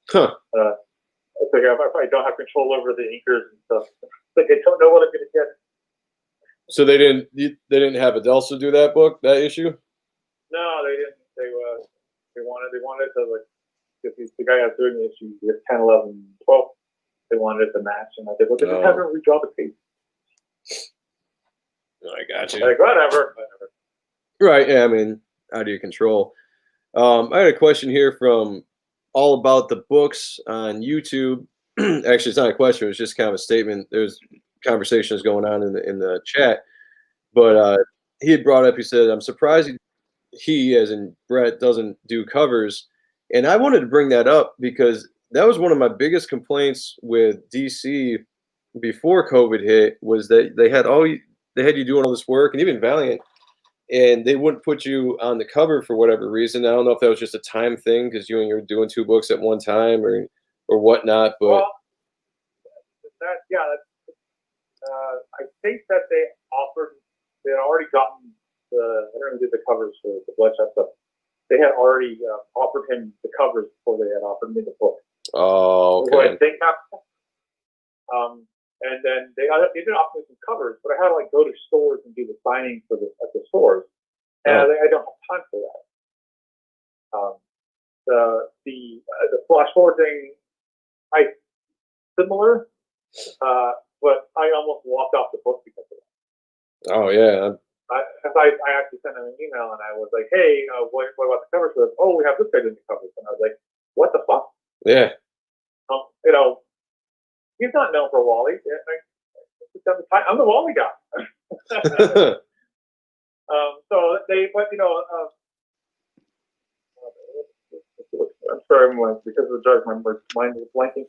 Huh. it's like if I don't have control over the inkers and stuff, like I don't know what I'm going to get. So they didn't have Adelsa do that issue? No, they didn't. They wanted to, like, if the guy that's doing the issue, 10, 11, 12, they wanted it to match, and I said, well, just have them redraw the page. I got you. Like, whatever. Right. Yeah. I mean, how do you control? I had a question here from All About the Books on YouTube. Actually, it's not a question. It was just kind of a statement. There's conversations going on in the chat, but he had brought up. He said, "I'm surprised he, as in Brett, doesn't do covers," and I wanted to bring that up because that was one of my biggest complaints with DC before COVID hit. Was that they had you doing all this work, and even Valiant, and they wouldn't put you on the cover for whatever reason. I don't know if that was just a time thing because you were doing 2 books at one time or whatnot. But well, I think that they had already gotten I don't know who did the covers for the Bloodshot stuff. They had already offered him the covers before they had offered me the book. Oh, okay. What I think happened. And then they did offer me some covers, but I had to go to stores and do the signing at the stores, and I don't have time for that. The flash forward thing, similar, but I almost walked off the book because of that. Oh yeah. I actually sent him an email and I was like, hey, what about the covers? He goes, oh, we have this guy doing the covers. And I was like, what the fuck? Yeah. You know, he's not known for Wally. I'm the Wally guy. So they, but you know, I'm sorry, because of the drugs, my mind is blanking.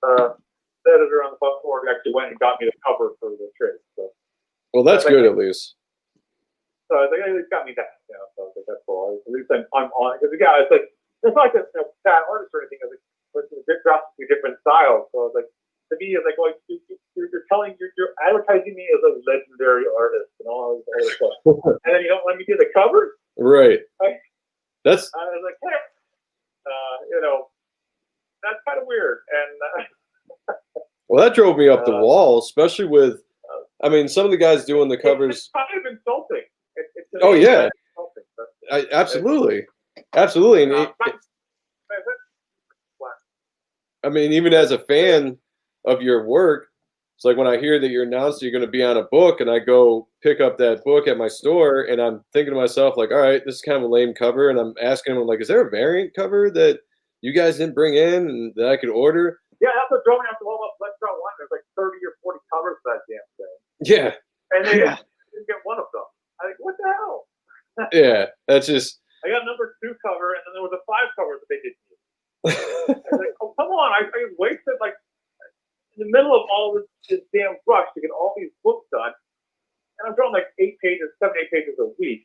The editor on the board actually went and got me the cover for the trade. So. Well, that's good at least. So I was like, it's got me that, you know. So I was like, that's cool. At least I'm on it. Because yeah, it's like it's not just bad artist or anything. I was like, but it's drastically different styles. So I was like, to me, it's like, well, you're telling you're advertising me as a legendary artist and all this stuff, and then you don't let me do the cover. Right. That's. I was like, hey, you know, that's kind of weird. And well, that drove me up the wall, especially with. I mean, some of the guys doing the covers. It's kind of insulting. Oh yeah. Insulting, Absolutely. Absolutely. And I mean, even as a fan of your work, it's like when I hear that you're announced you're going to be on a book, and I go pick up that book at my store, and I'm thinking to myself, like, all right, this is kind of a lame cover, and I'm asking them, like, is there a variant cover that you guys didn't bring in and that I could order? Yeah, that's what drove me after Let's Draw One. There's like 30 or 40 covers for that damn thing. Yeah. And they didn't get one of them. I think, what the hell? Yeah, that's just. I got number 2 cover, and then there was a 5 cover that they didn't use. I was like, oh, come on. I wasted, like, in the middle of all this damn rush to get all these books done. And I'm drawing like 7, 8 pages a week.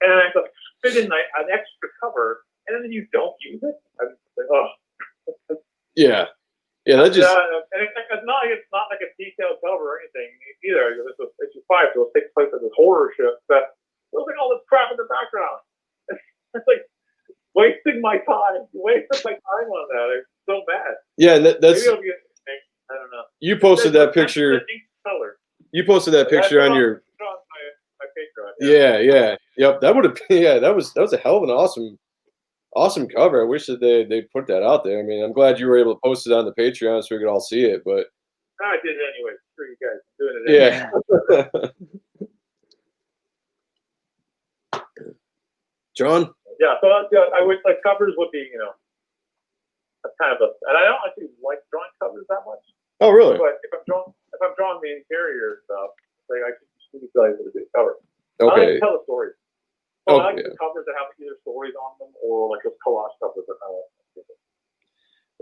And I have to fit in an extra cover, and then you don't use it. I'm like, oh. Yeah. Yeah, that just. And it's not like a detailed cover or anything either. This was issue 5, so it takes place at this horror ship that looks like all this crap in the background. It's like wasting my time. Wasting my time on that. It's so bad. Yeah, and that's. Maybe it'll be, I don't know. You posted that picture. You posted that picture on your. My Patreon. Yeah. Yep. That would have been. Yeah, that was a hell of an awesome cover. I wish that they put that out there. I mean, I'm glad you were able to post it on the Patreon so we could all see it. But I did it anyway. Screw you guys. I'm doing it anyway. Yeah. John? Yeah, so I would like covers would be, you know, a kind of and I don't actually like drawing covers that much. Oh, really? But if I'm drawing the interior stuff, like I can feel like it's a good cover. Okay. I like to tell a story. So I like Okay. the covers that have either stories on them or like those collage covers that I like.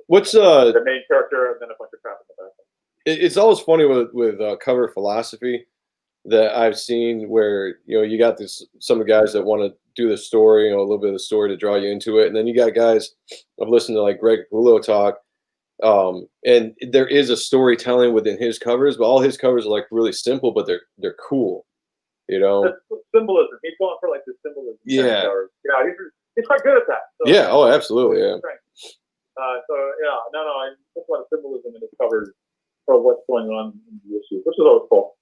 What's the main character and then a bunch of crap in the background. It's always funny with cover philosophy that I've seen where, you know, you got some of the guys that want to do the story, you know, a little bit of the story to draw you into it, and then you got guys. I've listened to like Greg Capullo talk, and there is a storytelling within his covers, but all his covers are like really simple, but they're cool, you know. That's symbolism. He's going for like the symbolism. Yeah. Yeah, he's quite good at that. So, yeah. Oh, absolutely. Yeah. So yeah, I just a lot of symbolism in his covers for what's going on in the issue, which is always cool.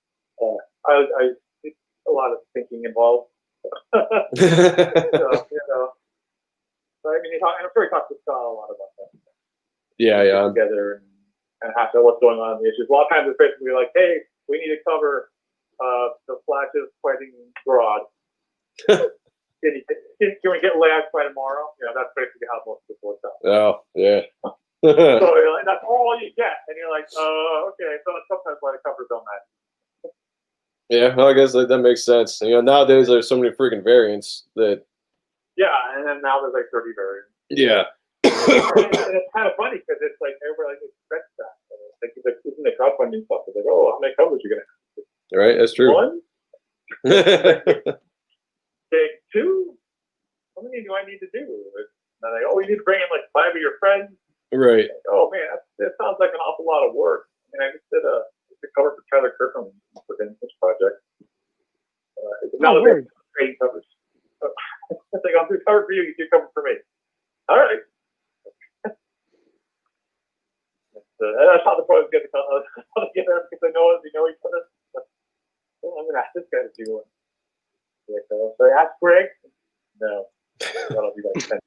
I it's a lot of thinking involved. So, you know, so, I mean, I'm sure he talks to Scott a lot about that. Yeah. Together and hash out what's going on in the issues. A lot of times it's basically like, hey, we need to cover the Flash's fighting Grodd. Can we get layouts by tomorrow? You know, that's basically how most of the works out. Oh, yeah. So you're like, that's all you get, and you're like, okay. So sometimes why the covers don't match. Yeah, well, I guess that makes sense. You know, nowadays there's so many freaking variants that. Yeah, and then now there's like 30 variants. Yeah. And it's kind of funny because it's like everybody expects that. Like isn't the crowdfunding stuff? It's like, oh, how many covers are you gonna have? Right, that's true. 1? Take 2? How many do I need to do? And they're like, oh, you need to bring in like 5 of your friends. Right. Like, oh man, that sounds like an awful lot of work. I mean, I just did a cover for Tyler Kirkham within this project. Now they're trading covers. I think I'll do a cover for you. You do a cover for me. All right. That's how the pros get together because they know each other. I'm gonna ask this guy to do one. Like, so I asked Greg. No, that'll be like $10,000.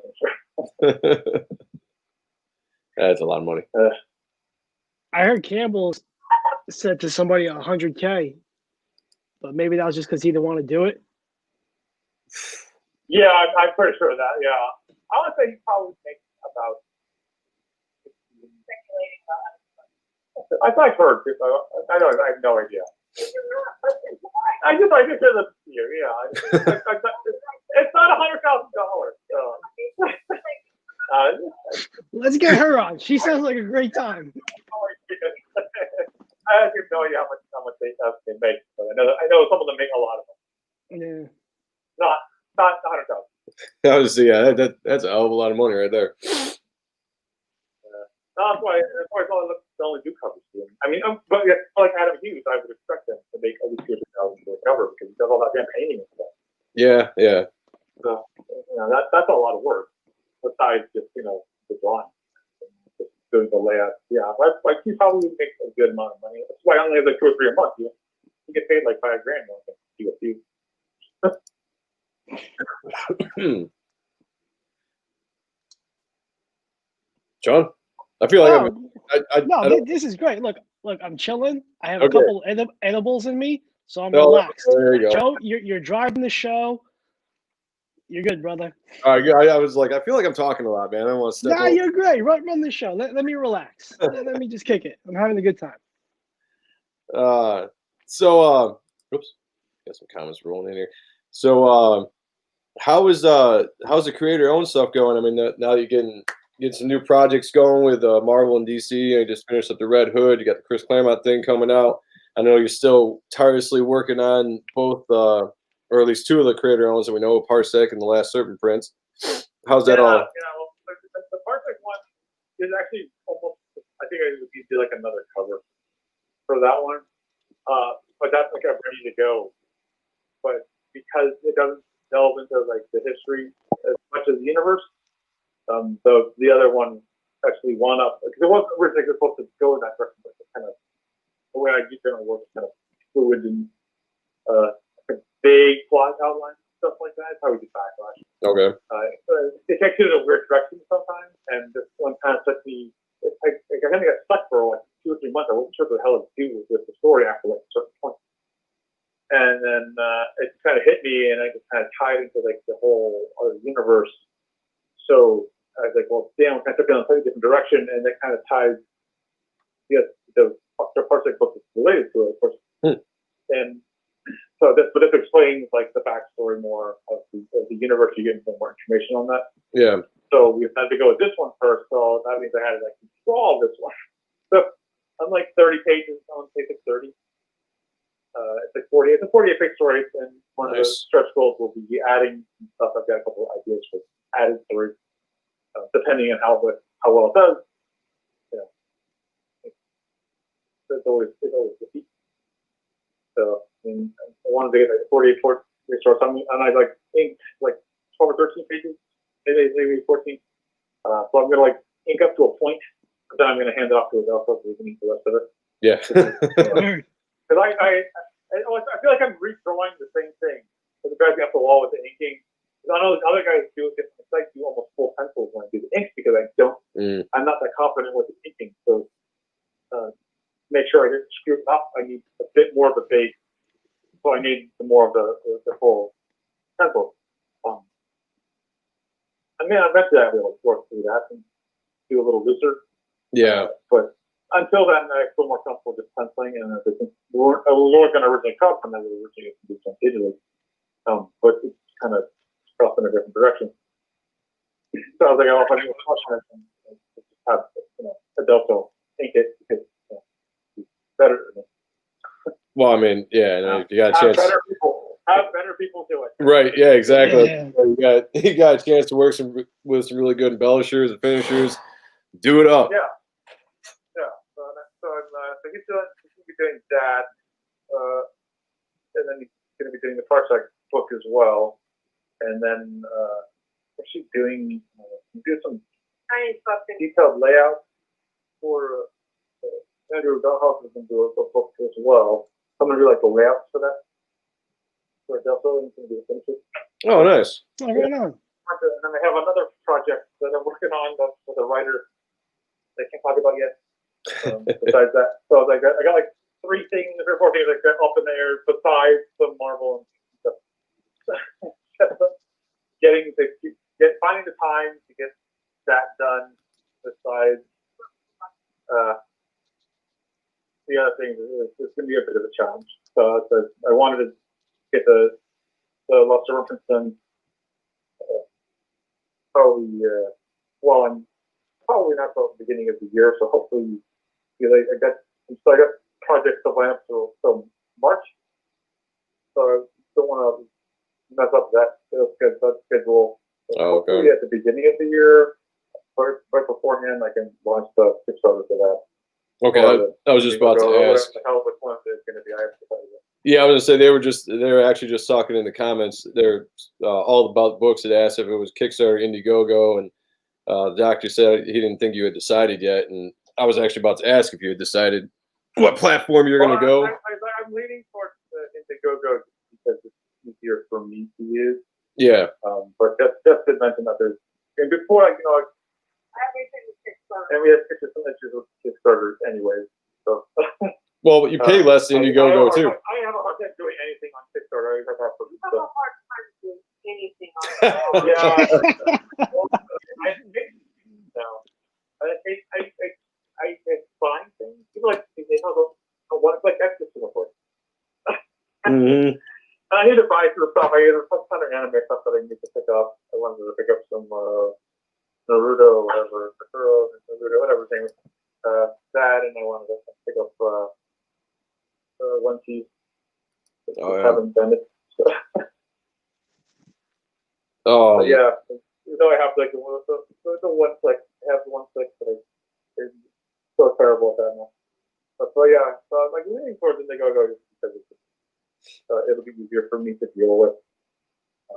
I'm sure. That's a lot of money. I heard Campbell said to somebody 100K, but maybe that was just because he didn't want to do it. Yeah, I'm pretty sure of that. Yeah, I would say he probably makes about. I've heard. I know. I have no idea. I just said this to you. Yeah, it's not $100,000. Let's get her on. She sounds like a great time. I have no idea how much they make, but I know some of them make a lot of them. Yeah. Not 100,000. Yeah, that's a hell of a lot of money right there. No, that's why I only do covers. I mean, but yeah, like Adam Hughes, I would expect him to make at least $200,000 for a cover because he does all that damn painting and stuff. Yeah. So that's a lot of work besides just the drawing, just doing the layout. Yeah, like he probably would make a good amount of money. That's why I only have like 2 or 3 a month. You get paid like $5,000. Do a few. John, I feel like this is great. Look, I'm chilling. I have a Okay. couple edibles in me, so I'm Oh, relaxed. there you go. Joe, you're driving the show. You're good, brother. All right, I was like, I feel like I'm talking a lot, man. I don't want to step Nah, over. you're great. Run the show. Let me relax. let me just kick it. I'm having a good time. Oops, got some comments rolling in here. So, how's the creator-owned stuff going? I mean, now that you're getting some new projects going with Marvel and DC. You just finished up the Red Hood. You got the Chris Claremont thing coming out. I know you're still tirelessly working on both, or at least 2 of the creator-owns that we know, Parsec and the last Serpent prints. How's that all? Well, the Parsec one is actually almost. I think I would do like another cover for that one. But that's like I'm ready to go. But because it doesn't delve into like the history as much as the universe, the other one actually won up because it wasn't originally supposed to go in that direction, but kind of the way I do generally work is kind of fluid and vague plot outlines, stuff like that. It's how we do backlash. Okay. It takes you in a weird direction sometimes, and this one kind of took me. I kind of got stuck for like 2 or 3 months. I wasn't sure what the hell to do with the story after like a certain point. And then it kind of hit me, and I just kind of tied into like the whole other universe. So I was like, well, damn, I took it in a slightly different direction, and that kind of ties the Parsec book is related to it, of course. And so this explains like the backstory more of the universe. You get more information on that. Yeah. So we had to go with this one first. So that means I had to like draw this one. So I'm like 30 pages on page 30. It's like 40. It's a 48-page story, and one of the stretch goals will be adding stuff. I've got a couple of ideas for added stories, depending on how well it does. It's always defeat. So I wanted to get like 48 short. And I like inked like 12 or 13 pages, maybe 14. So I'm gonna like ink up to a point, but then I'm gonna hand it off to Adelpha so we can ink the rest of it. Yeah. Because I feel like I'm redrawing the same thing. So the guys up the wall with the inking. I know other guys do it different. It's like do almost full pencils when I do the inks because I don't. I'm not that confident with the inking. So make sure I didn't screw it up. I need a bit more of a base. So I need more of the full pencil. I mean, eventually I will work through that and do a little looser. Yeah. But until then, I feel more comfortable just penciling, and we weren't going to originally cut, and then we were originally going to do some digitally. But it's kind of off in a different direction. So I was like, oh, if I do a question, I just have Adelpha ink it because it's better. Well, I mean, yeah, you got a chance. Have better people do it. Right. Yeah. Exactly. Yeah. You got a chance to work with some really good embellishers and finishers. Do it up. Yeah. So he's going to be doing that, and then he's going to be doing the Parsec book as well. And then what's she doing? Do some detailed layout for Andrew Dalhouse is going to do a book as well. I'm going to do like the layouts for that. For Delta, and going to do the finishes. Oh, nice. Oh, right on. And then I have another project that I'm working on that's with a writer I can't talk about yet. Besides that, so I got like 3 things or 4 things like that up in the air besides the Marvel and stuff. Finding the time to get that done. Besides, the other thing is it's going to be a bit of a challenge. So I wanted to get the Lost Serpent done. Probably, I'm probably not till the beginning of the year. So hopefully, I got projects to line up till March. So I don't want to mess up that schedule. So hopefully at the beginning of the year, right beforehand, I can launch the Kickstarter for that. Okay, I was just about to ask. The hell which one is going to be? I have to tell you. Yeah, I was gonna say they were actually just talking in the comments. They're all about books that asked if it was Kickstarter, Indiegogo, and the doctor said he didn't think you had decided yet. And I was actually about to ask if you had decided what platform you're gonna go. I'm leaning towards Indiegogo because it's easier for me to use. Yeah. But just to mention that and before everything was Kickstarter, and we had pictures some issues with Kickstarter anyway. So. Well, but you pay less than Indiegogo too. I have a hard time doing anything on Kickstarter. I have a hard time doing anything on Kickstarter. Yeah. I find things. People like that's just too much. Mm-hmm. I need to buy some stuff. I either some kind of anime stuff that I need to pick up. I wanted to pick up some Naruto, whatever, Naruto, whatever thing. That, and I wanted to pick up One Piece. Oh, yeah. Haven't done it. Oh yeah. I have like the one click. I have the one click, but I'm so terrible at that now. But yeah, so I'm like leaning towards Indiegogo just because it'll be easier for me to deal with.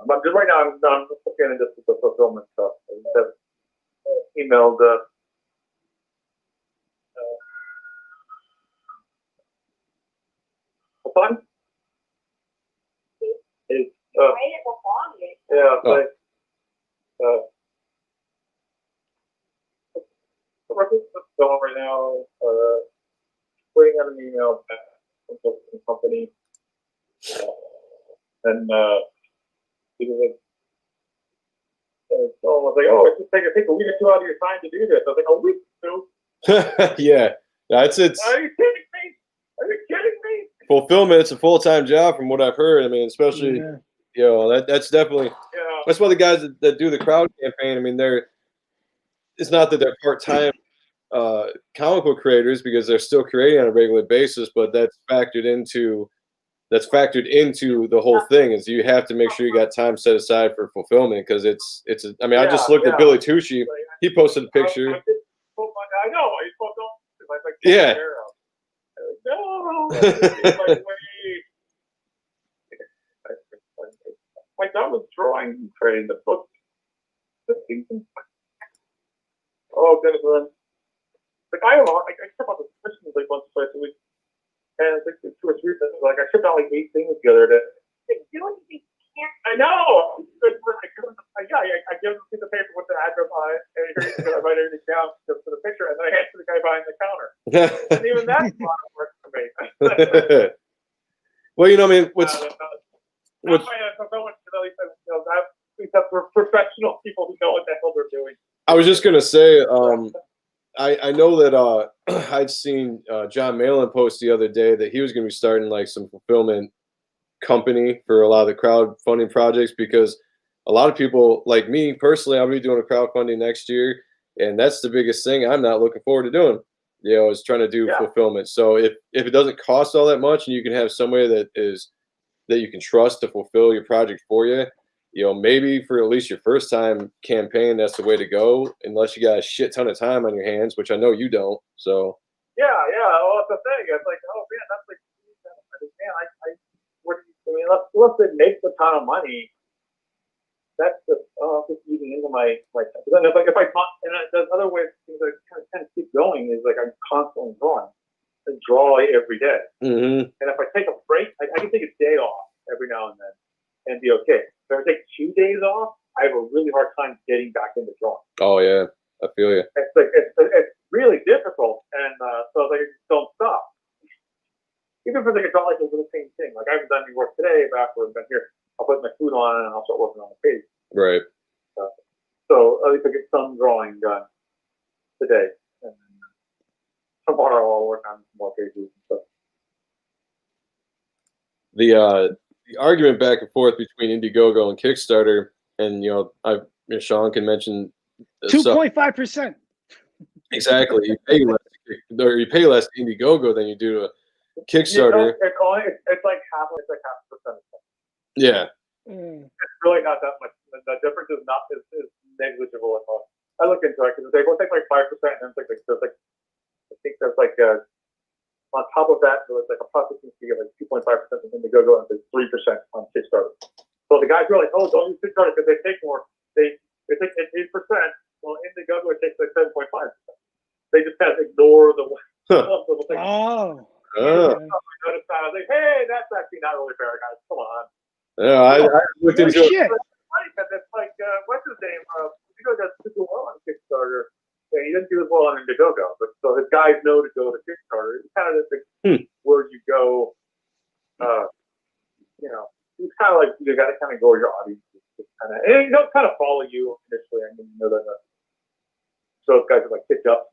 But just right now, I'm looking into the fulfillment stuff. I have emailed fun? It's yeah, but going right now, waiting on an email back from the company, and someone was like, "Oh, it's just take a week or 2 out of your time to do this." I was like, "A week or 2?" Yeah, it's. Are you kidding me? Are you kidding me? Fulfillment. It's a full-time job, from what I've heard. I mean, especially that's definitely that's why the guys that do the crowd campaign. I mean, it's not that they're part-time comic book creators because they're still creating on a regular basis, but that's factored into the whole thing. Is you have to make sure you got time set aside for fulfillment because it's. I mean, I just looked at Billy Tucci. He posted a picture. I know. I just don't. Yeah. No. My dad was drawing and creating the book. Oh goodness, man. Like I trip out the Christians like once or twice a week, and it's like 2 or 3 things. Like I tripped out like 8 things the other day. I know. I give them a piece of paper with the address on it, and I write everything down just for the picture, and then I hand it to the guy behind the counter. And even that's a lot of work for me. Well, I mean, what's professional people who know what the hell they're doing. I was just gonna say, I know that I'd seen John Malin post the other day that he was gonna be starting like some fulfillment company for a lot of the crowdfunding projects because a lot of people like me personally, I'll be doing a crowdfunding next year, and that's the biggest thing I'm not looking forward to doing. Is trying to do fulfillment. So if it doesn't cost all that much and you can have somebody that you can trust to fulfill your project for you, maybe for at least your first time campaign, that's the way to go, unless you got a shit ton of time on your hands, which I know you don't. So yeah. Well, that's the thing. It's like, oh man, that's like, man, unless it makes a ton of money, that's just eating into my. Then if I and there's other ways things that kind of keep going is like I'm constantly drawing. I draw every day, and if I take a break, I can take a day off every now and then and be okay. If I take 2 days off, I have a really hard time getting back into drawing. Oh yeah, I feel you. It's really sometimes I don't like to do the same thing. Like I haven't done any work today, but after I've been here, I'll put my food on and I'll start working on the page. Right. So at least I get some drawing done today, and then tomorrow I'll work on some more pages and stuff. The argument back and forth between Indiegogo and Kickstarter, and Sean can mention 2.5%. Exactly. You pay less to Indiegogo than you do to Kickstarter. It's like half a percent. Yeah. It's really not that much. The difference is negligible at all. I look into it because they will take like 5%, and I think there's on top of that there's like a processing fee of like 2.5% of Indiegogo and there's 3% on Kickstarter. So the guys are like, oh, don't use Kickstarter because they take more. They take 8%. Well, Indiegogo it takes like 7.5%. They just kind of ignore the little thing. Oh. I was like, hey, that's actually not really fair, guys. Come on. Yeah, I looked into it. Shit. It's like, what's his name? Indiegogo does super well on Kickstarter. And he didn't do as well on Indiegogo. But so his guys know to go to Kickstarter. It's kind of where you go, it's kind of like you got to kind of go where your audience is. And they'll kind of follow you initially. I mean, that those guys are like picked up.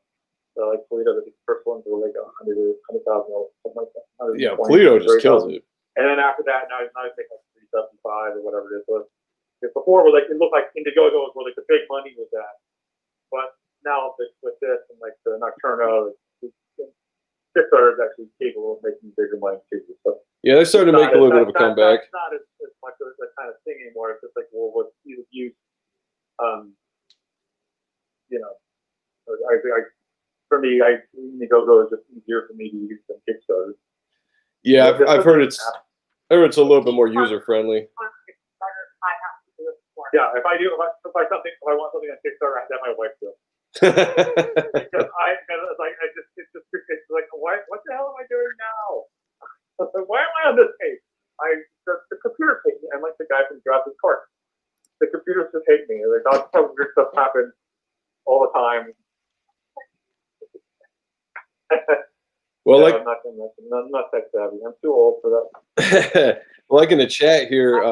Like Polito, the first ones were like $100,000, something like that. Yeah, Polito just kills it. And then after that, now he's making like 375 or whatever it is. So before, it looked like Indiegogo was where like the big money was at, but now with this and like the Nocturno, Kickstarter is actually capable of making bigger money too. So yeah, they're starting to make a little bit of a comeback. It's not as much of that kind of thing anymore. It's just like, well, what's use, for me, Indiegogo is just easier for me to use than Kickstarter. Yeah, I've heard it's a little bit more user friendly. Yeah, if I want something on Kickstarter, I have to have my wife do it. Because it's like what the hell am I doing now? Why am I on this page? The computer hates me. I'm like the guy from Jurassic Park. The computers just hate me. Like all kinds of weird stuff happens all the time. Well, I'm not tech savvy. I'm too old for that. Like in the chat here,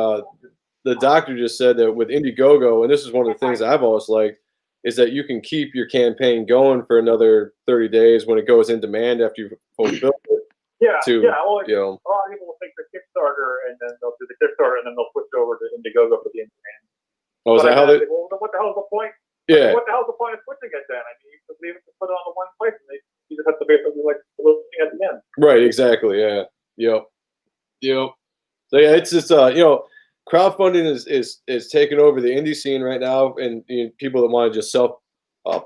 the doctor just said that with Indiegogo, and this is one of the things I've always liked, is that you can keep your campaign going for another 30 days when it goes in demand after you've fulfilled it. Yeah. Well, a lot of people will take the Kickstarter and then they'll do the Kickstarter and then they'll switch over to Indiegogo for the in demand. Oh, is that how they? Well, what the hell's the point? Yeah. What the hell's the point of switching it then? I mean, you just leave it to put it on the one place and you just have to basically like looking at the end. Right. Exactly. Yeah. Yep. So yeah, it's just crowdfunding is taking over the indie scene right now, and people that want to just self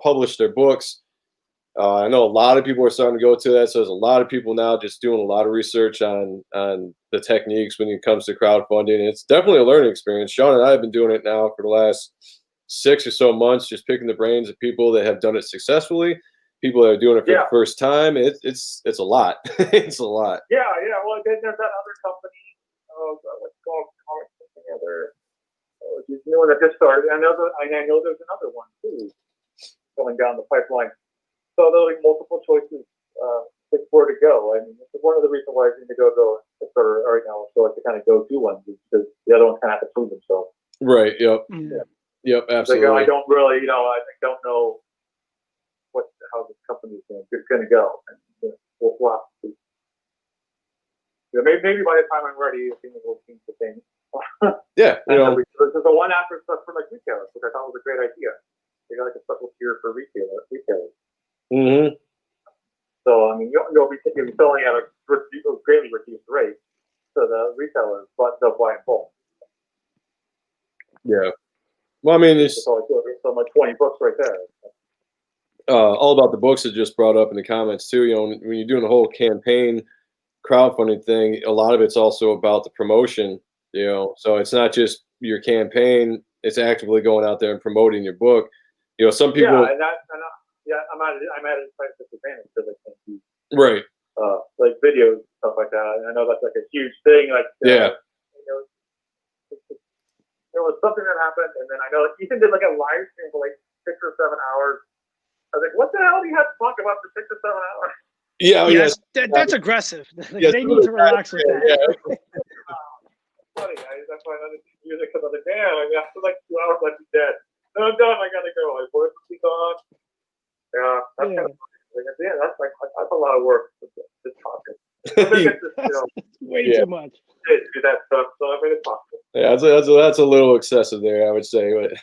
publish their books. I know a lot of people are starting to go to that, so there's a lot of people now just doing a lot of research on the techniques when it comes to crowdfunding. It's definitely a learning experience. Sean and I have been doing it now for the last 6 or so months, just picking the brains of people that have done it successfully, people that are doing it for the first time. It's a lot. It's a lot. Yeah. Well, then there's that other company. What's it called? She's new one that just started. I know there's another one too going down the pipeline. So there are like multiple choices where to go. I mean, it's one of the reasons why Indiegogo right now is like the kind of go-to ones is because the other ones kind of have to prove themselves. Right. Yep. Yeah. Yep. Absolutely. Like, I don't really, I don't know how this company is going to go. And, we'll have to see. Maybe by the time I'm ready, things will change the thing. Yeah. There's a one after stuff for like retailers, which I thought was a great idea. They got like a special tier for retailers. Mm-hmm. So I mean, you'll be selling at a greatly reduced rate to the retailers, but they'll buy in bulk. Yeah. Well, I mean, it's so like 20 books right there. All about the books that just brought up in the comments too. When you're doing the whole campaign crowdfunding thing, a lot of it's also about the promotion. So it's not just your campaign; it's actively going out there and promoting your book. Some people. I'm at a slight disadvantage because I can't do right. Like videos and stuff like that. I know that's like a huge thing. Like there was something that happened, and then I know Ethan did like a live stream for like 6 or 7 hours. I was like, what the hell do you have to talk about for 6 or 7 hours? Yeah, oh, yes. That's aggressive. Like, Yes, they need to relax with that. Yeah. Funny, that's why I didn't see music because I was like, damn, I mean, after like 2 hours, I'd be dead. No, I'm done. I gotta go. My voice will be gone. Yeah, that's kind of funny. Like, yeah, that's a lot of work. Just talking. Way too much. Do that stuff. So I made it possible. Yeah, that's a little excessive there, I would say. But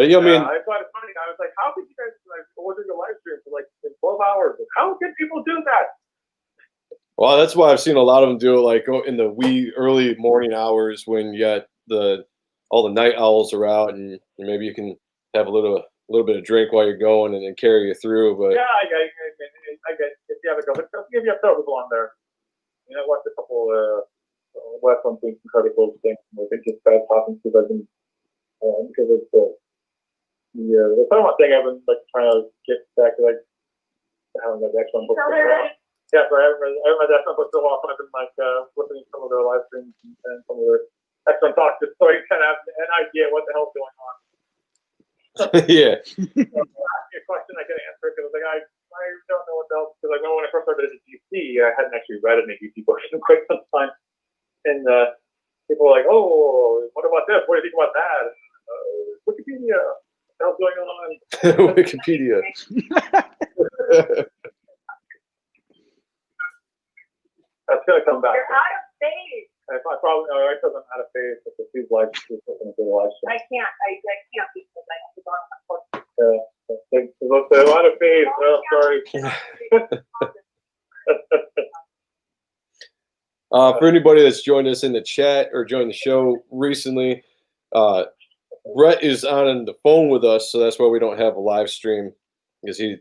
you know, I mean, I thought it's funny. I was like, how could you guys like order the live stream for like in 12 hours? How can people do that? well, that's why I've seen a lot of them do it like in the wee early morning hours when you got all the night owls are out, and maybe you can have a little bit of drink while you're going, and then carry you through. But yeah, I get if you have a couple, if you have serviceable on there, you know, watch a couple watch something incredible things. I think it's bad talking to them because it's the Paramount thing. I've been like trying to get back to like having that next one book. Yeah, so I haven't read that one book so often. I've been like listening to some of their live streams and some of their excellent talks, just so you kind of have an idea what the hell's going on. yeah. So ask me a question I can answer because like I don't know what else because like when I first started at DC, I hadn't actually read any DC books in quite some time, and people were like, "Oh, what about this? What do you think about that?" Wikipedia, what the hell's going on? Wikipedia. That's gonna come back. You're out of phase. I probably I told them out of phase with the two live streams. I can't because I have to go on my phone. They're out of phase. Oh, sorry. For anybody that's joined us in the chat or joined the show recently, Brett is on the phone with us, so that's why we don't have a live stream, because he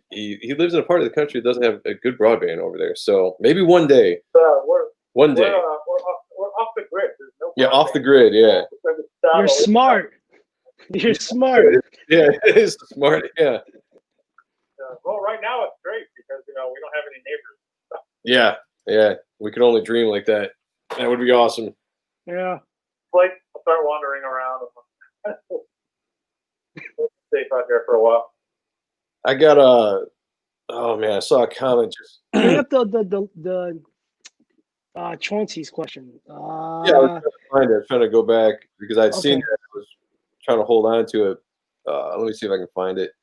lives in a part of the country that doesn't have a good broadband over there. So maybe one day. One day. We're off the grid. There's no off the grid. Yeah. You're smart. You're smart. Yeah, it is smart. Yeah. Well, right now it's great because we don't have any neighbors. Yeah. We could only dream like that. That would be awesome. Yeah. Like, I'll start wandering around. Stay out there for a while. I got oh man, I saw a comment just. Bring up the Chauncey's question. Yeah, I was trying to find it. I was trying to go back because I'd seen it. I was trying to hold on to it. Let me see if I can find it.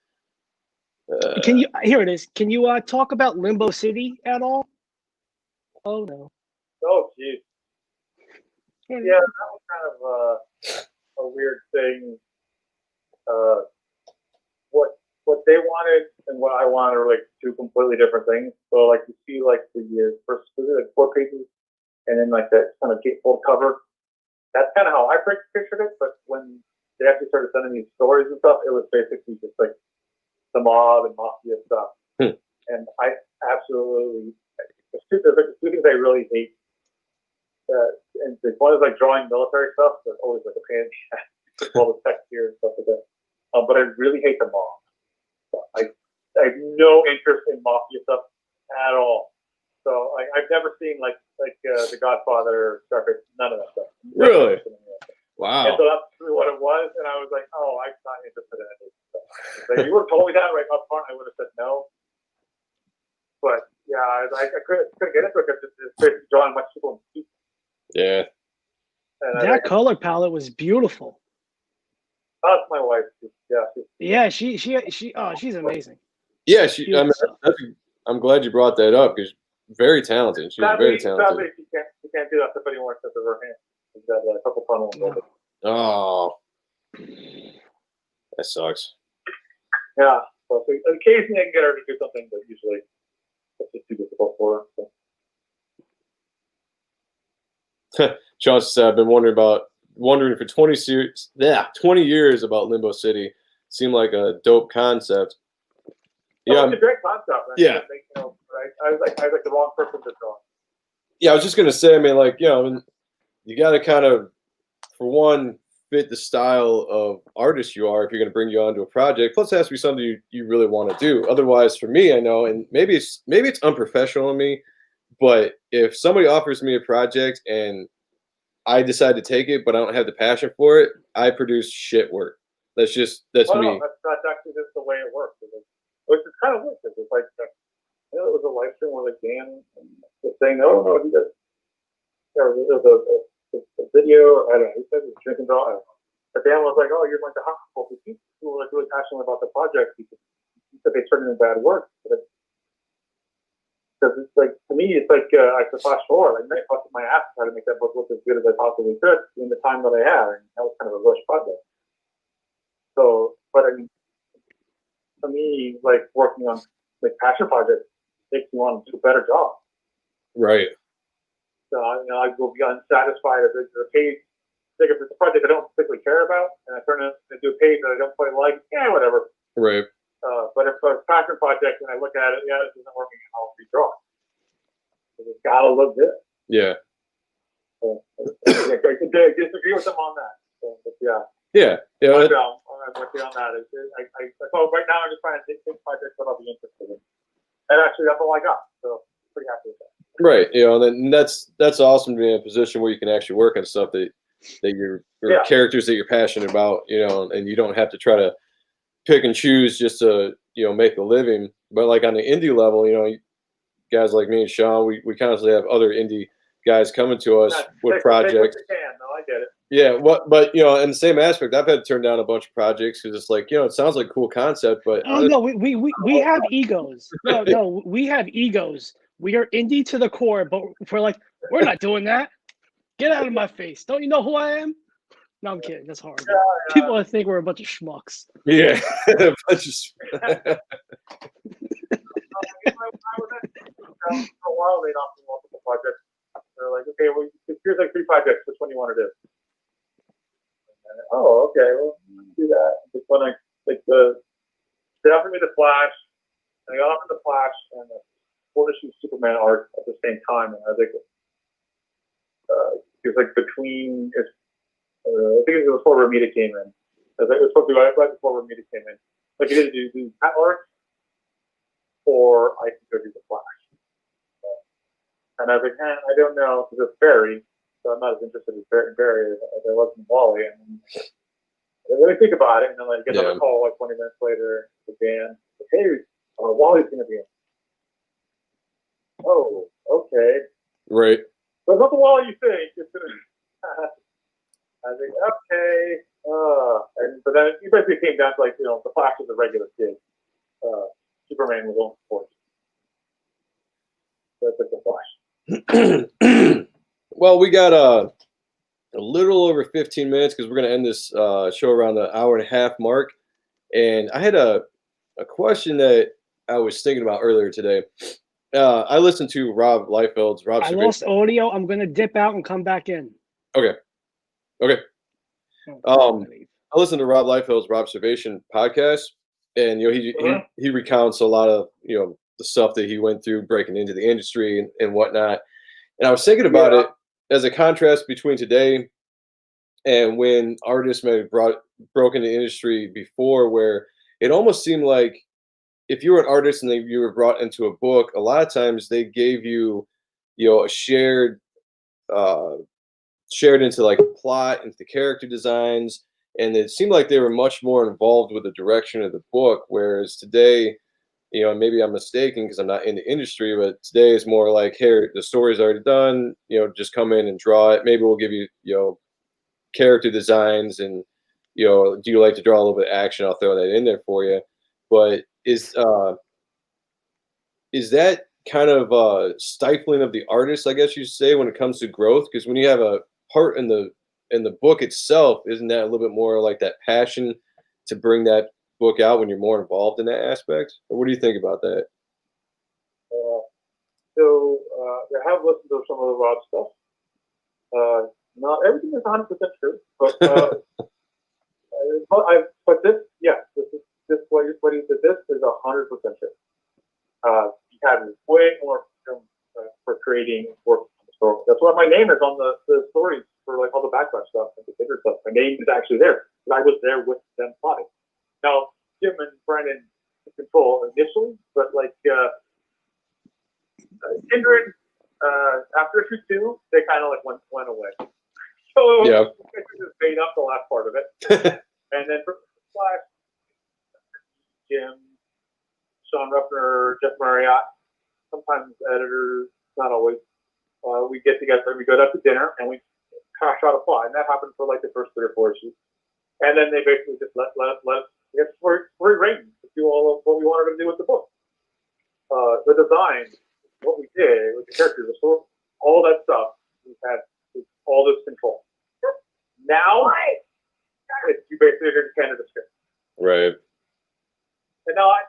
Can you? Here it is. Can you talk about Limbo City at all? Oh no. Oh geez. Yeah, that was kind of a weird thing. What they wanted and what I wanted are like two completely different things. So like you see like the first like 4 pages and then like that kind of gatefold cover. That's kind of how I pictured it. But when they actually started sending me stories and stuff, it was basically just like the mob and mafia stuff. And I absolutely there's like 2 things I really hate. And one is like drawing military stuff. There's always like a pain in the ass, all the text here and stuff like that. But I really hate the mob. I have no interest in mafia stuff at all. So I've never seen like The Godfather, Serpent, none of that stuff. Really? Wow. And so that's really what it was. And I was like, oh, I'm not interested in any of this stuff. Like, if you would have told me that right up front, I would have said no. But yeah, I couldn't get into it because it's basically drawing much people in people. Yeah. And that color palette was beautiful. That's my wife. Yeah, she's amazing. Yeah, I'm glad you brought that up because very talented. She's very talented. Sadly, she can't do that stuff anymore because of her hand. She's got a couple tunnels. Oh, that sucks. Yeah. So occasionally I can get her to do something, but usually it's just too difficult for her. So. Sean said, I've been wondering for 20 years about Limbo City. Seemed like a dope concept. Yeah, it's a great concept. Man. Yeah. I was like the wrong person to draw. Yeah, I was just gonna say. I mean, like, you got to kind of, for one, fit the style of artist you are if you're going to bring you onto a project. Plus, it has to be something you really want to do. Otherwise, for me, I know, and maybe it's unprofessional of me, but if somebody offers me a project and I decide to take it, but I don't have the passion for it, I produce shit work. That's me. No, that's actually just the way it works. Which is kind of weird because it's like, it was a live like Dan was saying, no, he does. There was a video. I don't know. He said he was drinking draw. I don't know. But Dan was like, "Oh, you're going to hospital." People were like really passionate about the project. He said they turned in bad work, because it's like, to me, it's like I could flash forward. Like, I busted my ass to try to make that book look as good as I possibly could in the time that I had, and that was kind of a rush project. So, but I mean, for me, like working on like passion projects makes me want to do a better job. Right. So, I will be unsatisfied if it's a page. Like if it's a project I don't particularly care about, and I turn it into a page that I don't quite like, whatever. Right. But if it's a passion project and I look at it, this isn't working, I'll redraw it. It's got to look good. Yeah. So, I could disagree with them on that. So, but Yeah. I'm with you on that. So right now I'm just trying to think projects that I'll be interested in. And actually, that's all I got. So pretty happy with that. Right. And that's awesome to be in a position where you can actually work on stuff that you're characters that you're passionate about, and you don't have to try to pick and choose just to, make a living. But like on the indie level, guys like me and Sean, we constantly have other indie guys coming to us with projects. No, I get it. Yeah, but in the same aspect, I've had to turn down a bunch of projects because it's like, it sounds like a cool concept, but no, we have egos. No, we have egos. We are indie to the core, but we're not doing that. Get out of my face. Don't you know who I am? No, I'm kidding. That's horrible. People think we're a bunch of schmucks. Yeah. I was at for a while, they offered multiple projects. They're like, okay, well, here's like 3 projects. Which one do you want to do? Okay, well, do that. Just when they offered me the Flash, and they offered the Flash and the 4-issue Superman art at the same time, and I think it was like between. I think it was before Romita came in. It was supposed to be right before Romita came in. Like, you either do that art, or I can go do the Flash. And I was like, I don't know, because it's Barry, so I'm not as interested in Barry as I was in Wally. And I really think about it, and then I get another call like 20 minutes later to Dan. Hey, Wally's going to be in. Oh, okay. Right. So it's not the Wally you think. I think, okay. But then it basically came down to the Flash was a regular kid. Superman was on sports. So it's like the Flash. Well, we got a little over 15 minutes because we're going to end this show around the hour and a half mark. And I had a question that I was thinking about earlier today. I listened to Rob Liefeld's I lost audio. I'm going to dip out and come back in. Okay. I listened to Rob Liefeld's Robservation podcast, and he recounts a lot of the stuff that he went through breaking into the industry and whatnot. And I was thinking about it as a contrast between today and when artists may have broken the industry before, where it almost seemed like if you were an artist and you were brought into a book, a lot of times they gave you, a shared into like a plot, into the character designs, and it seemed like they were much more involved with the direction of the book. Whereas today, maybe I'm mistaken because I'm not in the industry, but today is more like, hey, the story's already done, just come in and draw it. Maybe we'll give you, character designs and, do you like to draw a little bit of action? I'll throw that in there for you. But is that kind of stifling of the artist, I guess you say, when it comes to growth? Because when you have a part in the book itself, isn't that a little bit more like that passion to bring that book out when you're more involved in that aspect? Or what do you think about that? I have listened to some of the Rob stuff. Not everything is 100% true, but this what he did. This is 100% true. He had way more for creating work on the story. That's why my name is on the stories for like all the backlash stuff and the bigger stuff. My name is actually there because I was there with them plotting. Now Jim and Brandon took control initially, but like Kindred, after issue 2, they kind of like went away. So I just made up the last part of it, and then for Flash, Jim, Sean Ruffner, Jeff Marriott, sometimes editors, not always, we get together, we go out to dinner, and we crash out a plot, and that happened for like the first 3 or 4 issues. And then they basically just let us get free reign to do all of what we wanted to do with the book. The design, what we did with the characters, the story, all that stuff, we had all this control. Now, you basically just kind of the script. Right. And now I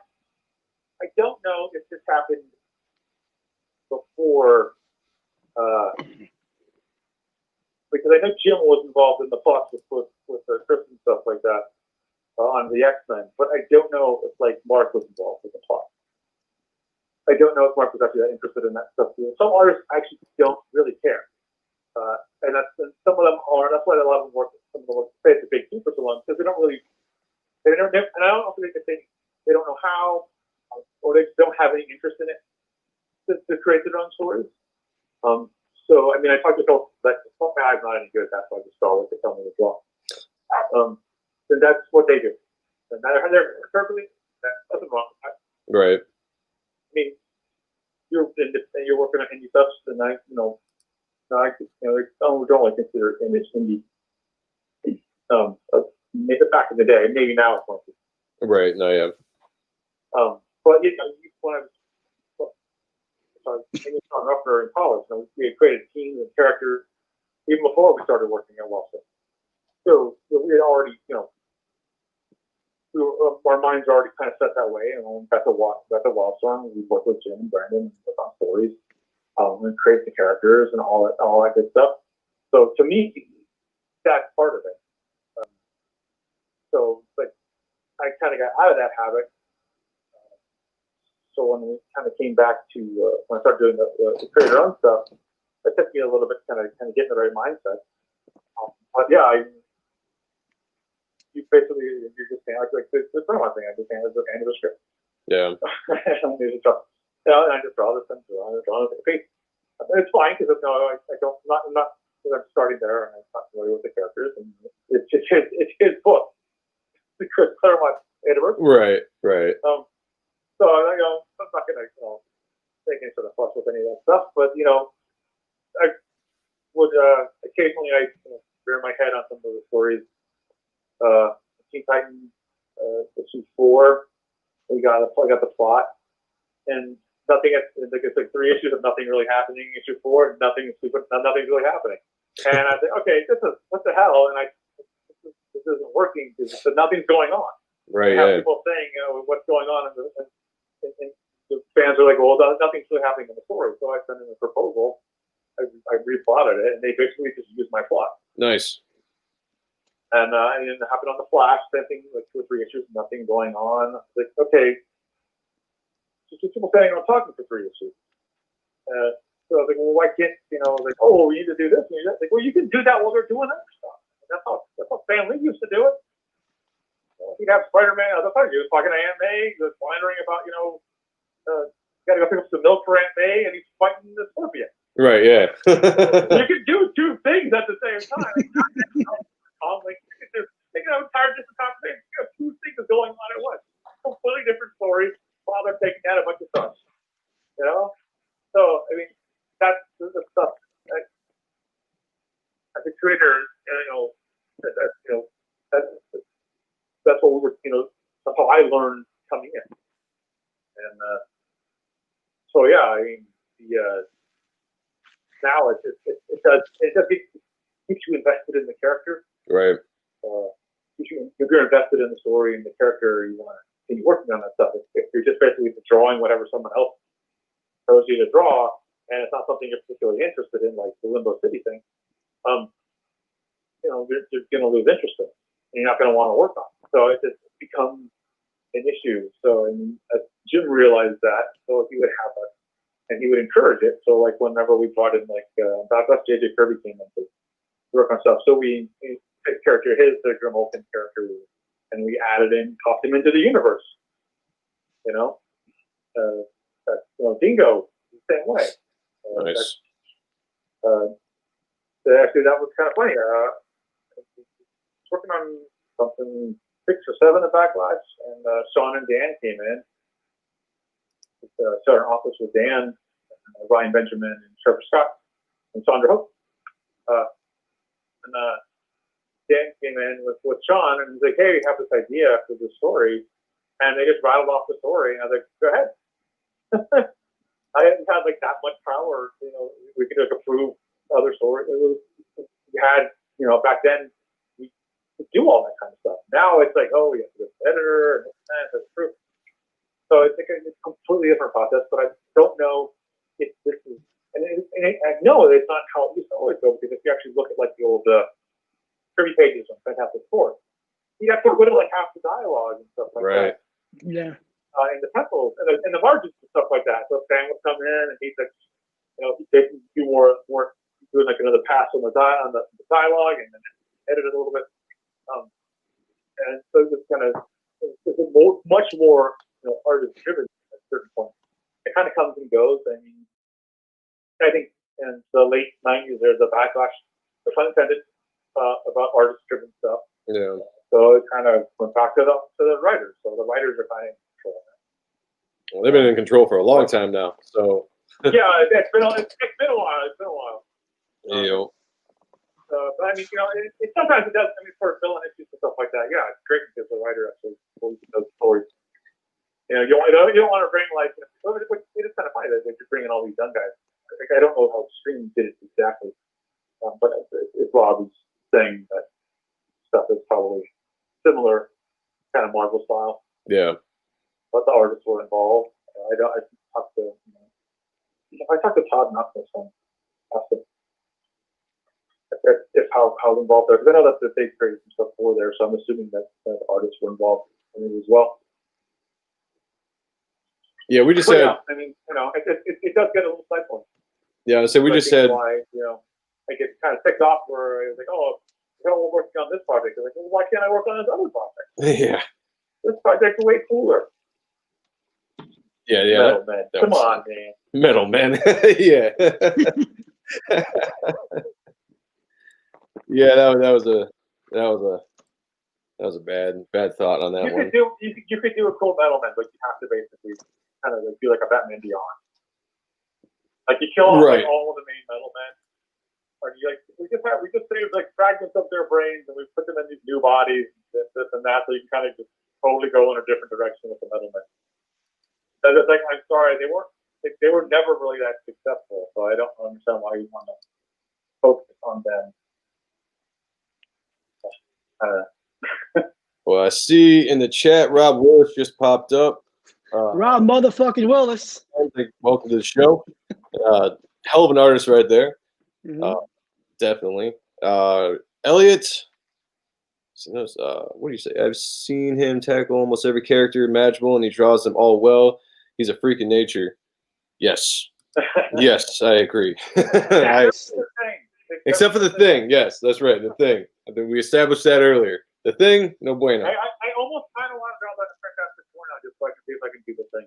don't know if this happened before, because I know Jim was involved in the plots with the Chris and stuff like that on the X-Men, but I don't know if like Mark was involved with the plot. I don't know if Mark was actually that interested in that stuff too. Some artists actually don't really care, and some of them are. That's why a lot of them work. Some of them stay at the big two for so long because they don't really. And I don't know if they don't know how, or they don't have any interest in it to create their own stories. So, I mean, I talked to Phil, but my eye's not any good. That's why I just saw what they tell me to draw. Then that's what they do. And they're perfectly, nothing wrong with that. Right. I mean, you're working on indie stuff, and I don't like consider image indie. Maybe back in the day, maybe now it's more. Right. No, yeah. But when I was on Ruffner in college, we had created teams and characters even before we started working at Walsall. So we had already, our minds are already kind of set that way. And when we got to Walsall, we worked with Jim and Brandon and worked on stories, and create the characters and all that good stuff. So to me, that's part of it. But I kind of got out of that habit. So when we kind of came back to when I started doing the creator own stuff, it took me a little bit to kind of get in the right mindset. But yeah, you're just saying like this is one thing. I just handed the script. Yeah. And I just draw this and draw it. It's fine because I'm not I'm starting there and I'm not familiar with the characters, and it's his book, the Chris Claremont universe. Right. So I'm not going to take any sort of fuss with any of that stuff, but I would occasionally rear my head on some of the stories. Teen Titans issue 4, I got the plot, and nothing. Like it's like 3 issues of nothing really happening. Issue 4, nothing's really happening, and I think, okay, this is what the hell, and this isn't working because nothing's going on. Right. I have people saying, what's going on, and the fans are like, well, nothing's really happening in the story. So I sent in a proposal. I replotted it, and they basically just used my plot. Nice. And it happened on the Flash. Same thing, like 2 or 3 issues, nothing going on. Like, okay, just people saying I'm talking for 3 issues. So I was like, well, why can't like, oh, we need to do this, we need that. Like, well, you can do that while they're doing other stuff. That's how Stan Lee used to do it. He'd have Spider-Man. I thought he was talking to Aunt May, just wondering about, got to go pick up some milk for Aunt May, and he's fighting the Scorpion. Right. Yeah. You can do 2 things at the same time. They can have entire different conversations. You have 2 things going on at once. Completely different stories while they're taking out a bunch of stuff. So I mean, that's the stuff. As a creator, that's what we were. That's how I learned coming in. And so yeah, I mean, now it keeps you invested in the character. Right. If you're invested in the story and the character, you want to continue working on that stuff. If you're just basically drawing whatever someone else tells you to draw, and it's not something you're particularly interested in, like the Limbo City thing, you're going to lose interest in it, and you're not going to want to work on it. So it just becomes an issue. So Jim realized that, so he would have us, and he would encourage it. So like whenever we brought in that's J.J. Kirby came in to work on stuff. So we took character the Grim Olsen character, and we added in, tossed him into the universe. Dingo the same way. Nice. Actually, that was kind of funny. Working on something 6 or 7 at Backlash, and Sean and Dan came in, share an office with Dan, Ryan Benjamin, and Trevor Scott, and Sandra Hope. Dan came in with Sean and he's like, "Hey, we have this idea for this story," and they just rattled off the story, and I was like, "Go ahead." I hadn't had like that much power, we could like approve other stories. We had, back then we could do all that kind of stuff. Now it's like, oh, we have to go to the editor and that's proof. So I think it's a completely different process, but I don't know if this is, and I know that it's not how it used to always go, because if you actually look at like the old 30 pages on Fantastic Four, you have to put in like half the dialogue and stuff like that. Yeah. In the pencils and the margins and stuff like that. So Sam would come in and he'd like, he'd do more doing like another pass on the dialogue and then edit it a little bit. And so it's kind of much more artist driven at a certain point. It kind of comes and goes. I mean, I think in the late 90s there's a backlash, no pun intended, about artist driven stuff. Yeah. So it kind of went back to the writers. So the writers are kind of in control. Well, they've been in control for a long time now. So yeah, it's been a while. It's been a while. Yeah. But I mean, sometimes it does. I mean, for villain issues and stuff like that, yeah, it's great because the writer actually believes in those stories. You don't want to bring like. It is kind of funny that you're bringing all these young guys. I don't know how Stream did it exactly, but if Rob is saying that stuff is probably similar, kind of Marvel style. Yeah. But the artists were involved. I talked to Todd Knopfler, asked him if how involved there, because I know that they created some stuff for there, so I'm assuming that the artists were involved in it as well. Yeah, we just but said. Yeah, I mean, it does get a little stifling. Yeah, so we just said. Why, I get kind of ticked off where I was like, oh, we're working on this project. I'm like, well, why can't I work on this other project? Yeah. This project's way cooler. Yeah. Metal Man. Come on, man. Metal Man. Yeah. Yeah, that was a bad thought on that one. You could do a cool Metal Man, but you have to basically kind of do like a Batman Beyond. Like you kill off like all of the main Metal Men. Or you we just saved like fragments of their brains and we put them in these new bodies, this and that, so you can kind of just totally go in a different direction with the Metal Men. It's like, I'm sorry, they were never really that successful, so I don't understand why you want to focus on them. Well, I see in the chat, Rob Willis just popped up. Rob motherfucking Willis. Welcome to the show. Hell of an artist right there. Mm-hmm. Definitely. Elliot, what do you say? I've seen him tackle almost every character imaginable, and he draws them all well. He's a freak of nature. Yes. Yes, I agree. Except for the Thing. Yes, that's right. The Thing. I think we established that earlier. The Thing, no bueno. I almost kind of want to draw that Fantastic Four now, just so I can see if I can do the Thing.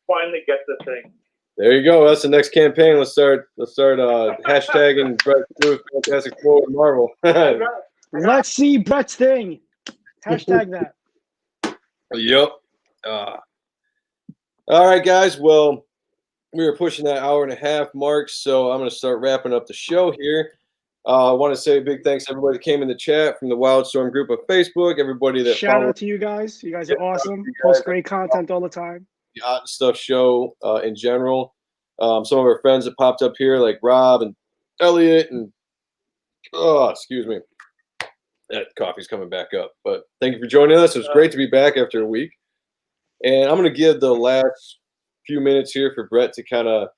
Finally get the Thing. There you go. That's the next campaign. Let's start hashtagging Brett through Fantastic Four and Marvel. Let's see Brett's Thing. Hashtag that. Yep. All right, guys. Well, we were pushing that hour and a half mark, so I'm going to start wrapping up the show here. I want to say a big thanks to everybody that came in the chat from the Wildstorm group of Facebook, everybody that shout out to you guys. You guys are awesome. Post great content all the time. The Odd Stuff show in general. Some of our friends that popped up here, like Rob and Elliot, and excuse me, that coffee's coming back up. But thank you for joining us. It was great to be back after a week. And I'm going to give the last few minutes here for Brett to kind of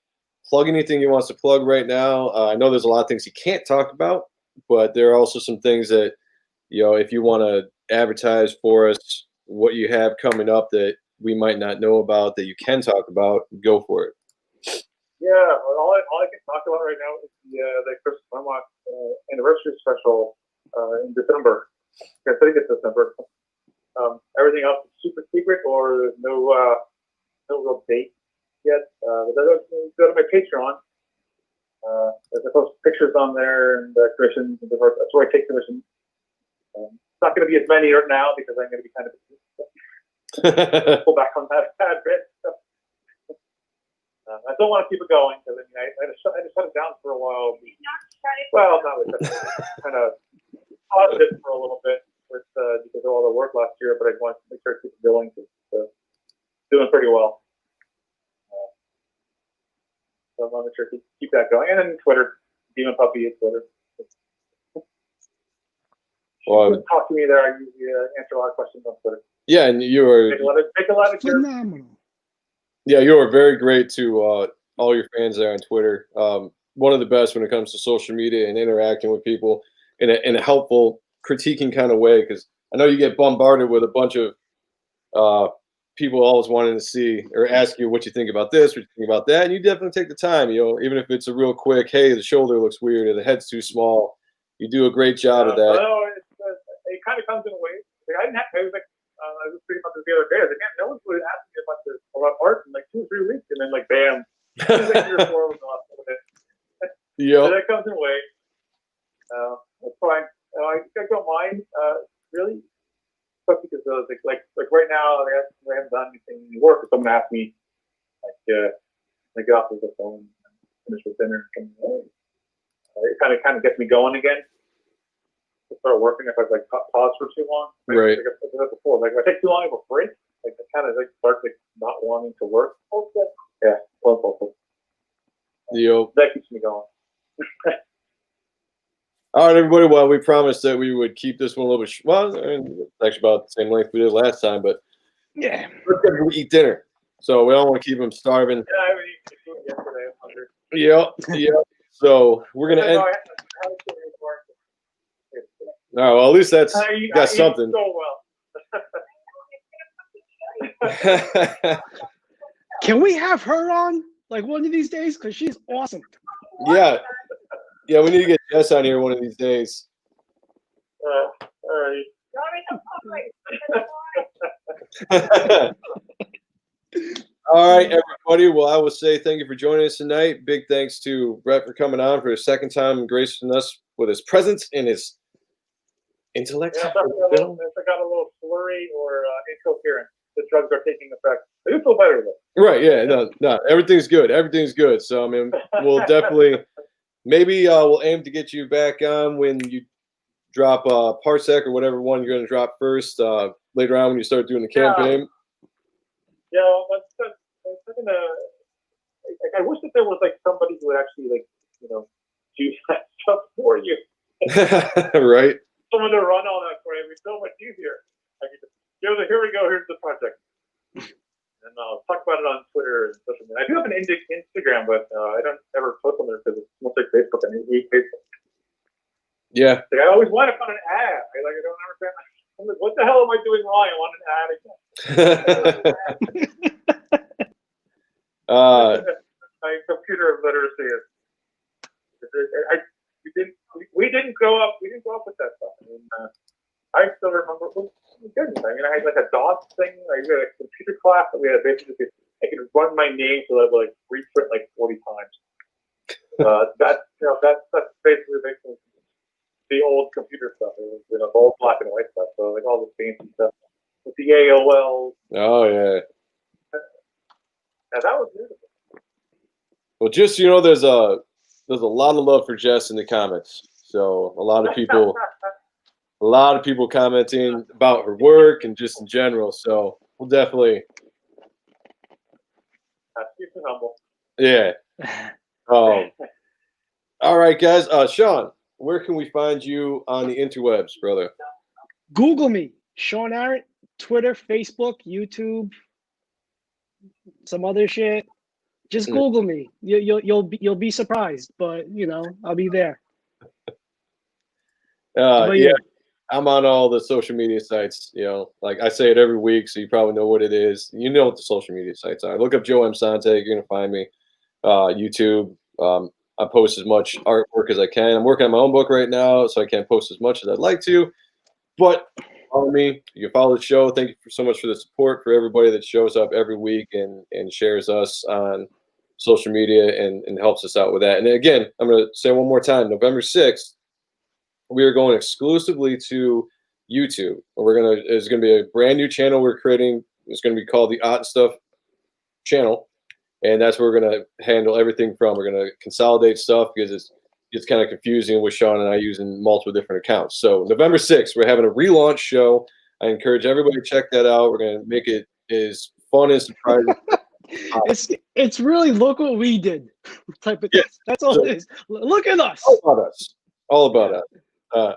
plug anything he wants to plug right now. I know there's a lot of things he can't talk about, but there are also some things that, if you want to advertise for us, what you have coming up that we might not know about that you can talk about, go for it. Yeah, well, all I can talk about right now is the Chris Claremont anniversary special in December. I think it's December. Everything else is super secret, or there's no real date yet. But go to my Patreon. There's a post pictures on there and commissions. That's where I take commissions. It's not going to be as many now because I'm going to be kind of pull back on that bit. I don't want to keep it going because I just shut it down for a while. Not shut it Well, down. not really. Kind of paused it for a little bit with because of all the work last year, but I want to make sure I keep it going because it's doing pretty well. So I'm not sure to keep that going. And then Twitter, Demon Puppy is Twitter. Well, Talk to me there. I usually answer a lot of questions on Twitter. yeah, and you are. Make a lot of jerks. Phenomenal. Yeah, you are very great to all your fans there on Twitter. One of the best when it comes to social media and interacting with people in a helpful, critiquing kind of way. Because I know you get bombarded with a bunch of people always wanting to see or ask you what you think about this, what you think about that, and you definitely take the time. Even if it's a real quick, hey, the shoulder looks weird or the head's too small. You do a great job of that. No, it kind of comes in waves. Like, I didn't have. I was pretty much the other day. I was like, man, no one's really asking me about art in like 2 or 3 weeks, and then like, bam, like 3 or 4 was off of it. Yep. So that comes in waves. That's fine. I don't mind really, but because like right now, I haven't done anything work. If someone asks me, like, I get off of the phone, and finish with dinner, and it kind of gets me going again. To start working if I like pause for too long. Right. Like I said before, like if I take too long of a break, like I kind of like start like not wanting to work. Yeah, well, Yep. that keeps me going. All right, everybody. Well, we promised that we would keep this one a little bit. Well, I mean, it's actually about the same length we did last time, but Yeah. let's get to eat dinner. So we don't want to keep them starving. Yeah, I was eating food yesterday. I'm hungry. Yep. So we're gonna end. All right. Well, at least that's got something. So well. Can we have her on like one of these days? Because she's awesome. Yeah. We need to get Jess on here one of these days. All right. All right, everybody. Well, I will say thank you for joining us tonight. Big thanks to Brett for coming on for his second time and gracing us with his presence and his intellect. Yeah, if I got a little slurry or incoherent, the drugs are taking effect. I do feel better though. Right? Yeah. No. Everything's good. Everything's good. So I mean, we'll definitely, maybe we'll aim to get you back on when you drop Parsec or whatever one you're going to drop first. Later on when you start doing the campaign. Yeah, I wish that there was like somebody who would actually like do that stuff for you. Right. Someone to run all that for you. It'd be so much easier. I could just here we go. Here's the project, and I'll talk about it on Twitter and social media. I do have an Instagram, but I don't ever post on there because it's mostly Facebook. I hate Facebook. Yeah. Like, I always wind up on an ad. I don't understand. I'm like, what the hell am I doing wrong? I want an ad again. My computer literacy is. We didn't grow up with that stuff. I mean, I still remember. We didn't. I mean, I had like a DOS thing. We had a computer class that we had basically. I could run my name so that I would like reprint like 40 times. That's basically the old computer stuff. It was old black and white stuff. So like all the fancy stuff with the AOL. Oh yeah. Yeah, that was beautiful. Well, just there's a lot of love for Jess in the comments. So a lot of people commenting about her work and just in general. So we'll definitely. That's super humble. Yeah. All right, guys. Sean, where can we find you on the interwebs, brother? Google me, Sean Arrett, Twitter, Facebook, YouTube, some other shit. Just Google me. You'll be surprised, but I'll be there. Yeah, I'm on all the social media sites. Like I say it every week, so you probably know what it is. You know what the social media sites are. Look up Joe M. Sante. You're gonna find me. YouTube. I post as much artwork as I can. I'm working on my own book right now, so I can't post as much as I'd like to. But follow me. You can follow the show. Thank you so much for the support for everybody that shows up every week and shares us on social media and helps us out with that. And again, I'm going to say one more time, November 6th, we are going exclusively to YouTube. It's going to be a brand new channel we're creating. It's going to be called the Art and Stuff channel. and that's where we're going to handle everything from. We're going to consolidate stuff because it's kind of confusing with Sean and I using multiple different accounts. So November 6th, we're having a relaunch show. I encourage everybody to check that out. We're going to make it as fun and surprising. It's really look what we did type of thing. Yes. That's all it is. Look at us. All about us. All about us.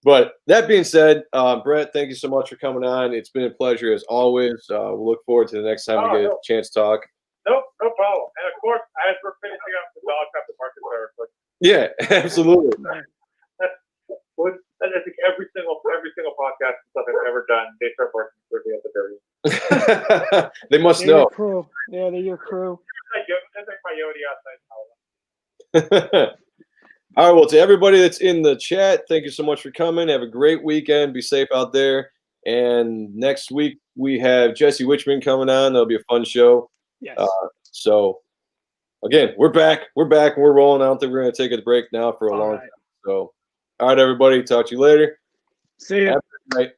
But that being said, Brett, thank you so much for coming on. It's been a pleasure as always. We'll look forward to the next time we get a chance to talk. No problem. And of course, as we're finishing up the dog cup, the market there. But Yeah, absolutely. I think every single podcast and stuff I've ever done, they start working for the other. They must They're your know. crew. Yeah, they're your crew. That's like my Yodi outside. All right, well, to everybody that's in the chat, thank you so much for coming. Have a great weekend. Be safe out there. And next week, we have Jesse Wichman coming on. That'll be a fun show. Yes. So, again, we're back. We're back, and we're rolling out there. We're going to take a break now for a long time. So, all right, everybody. Talk to you later. See ya. Have a good night.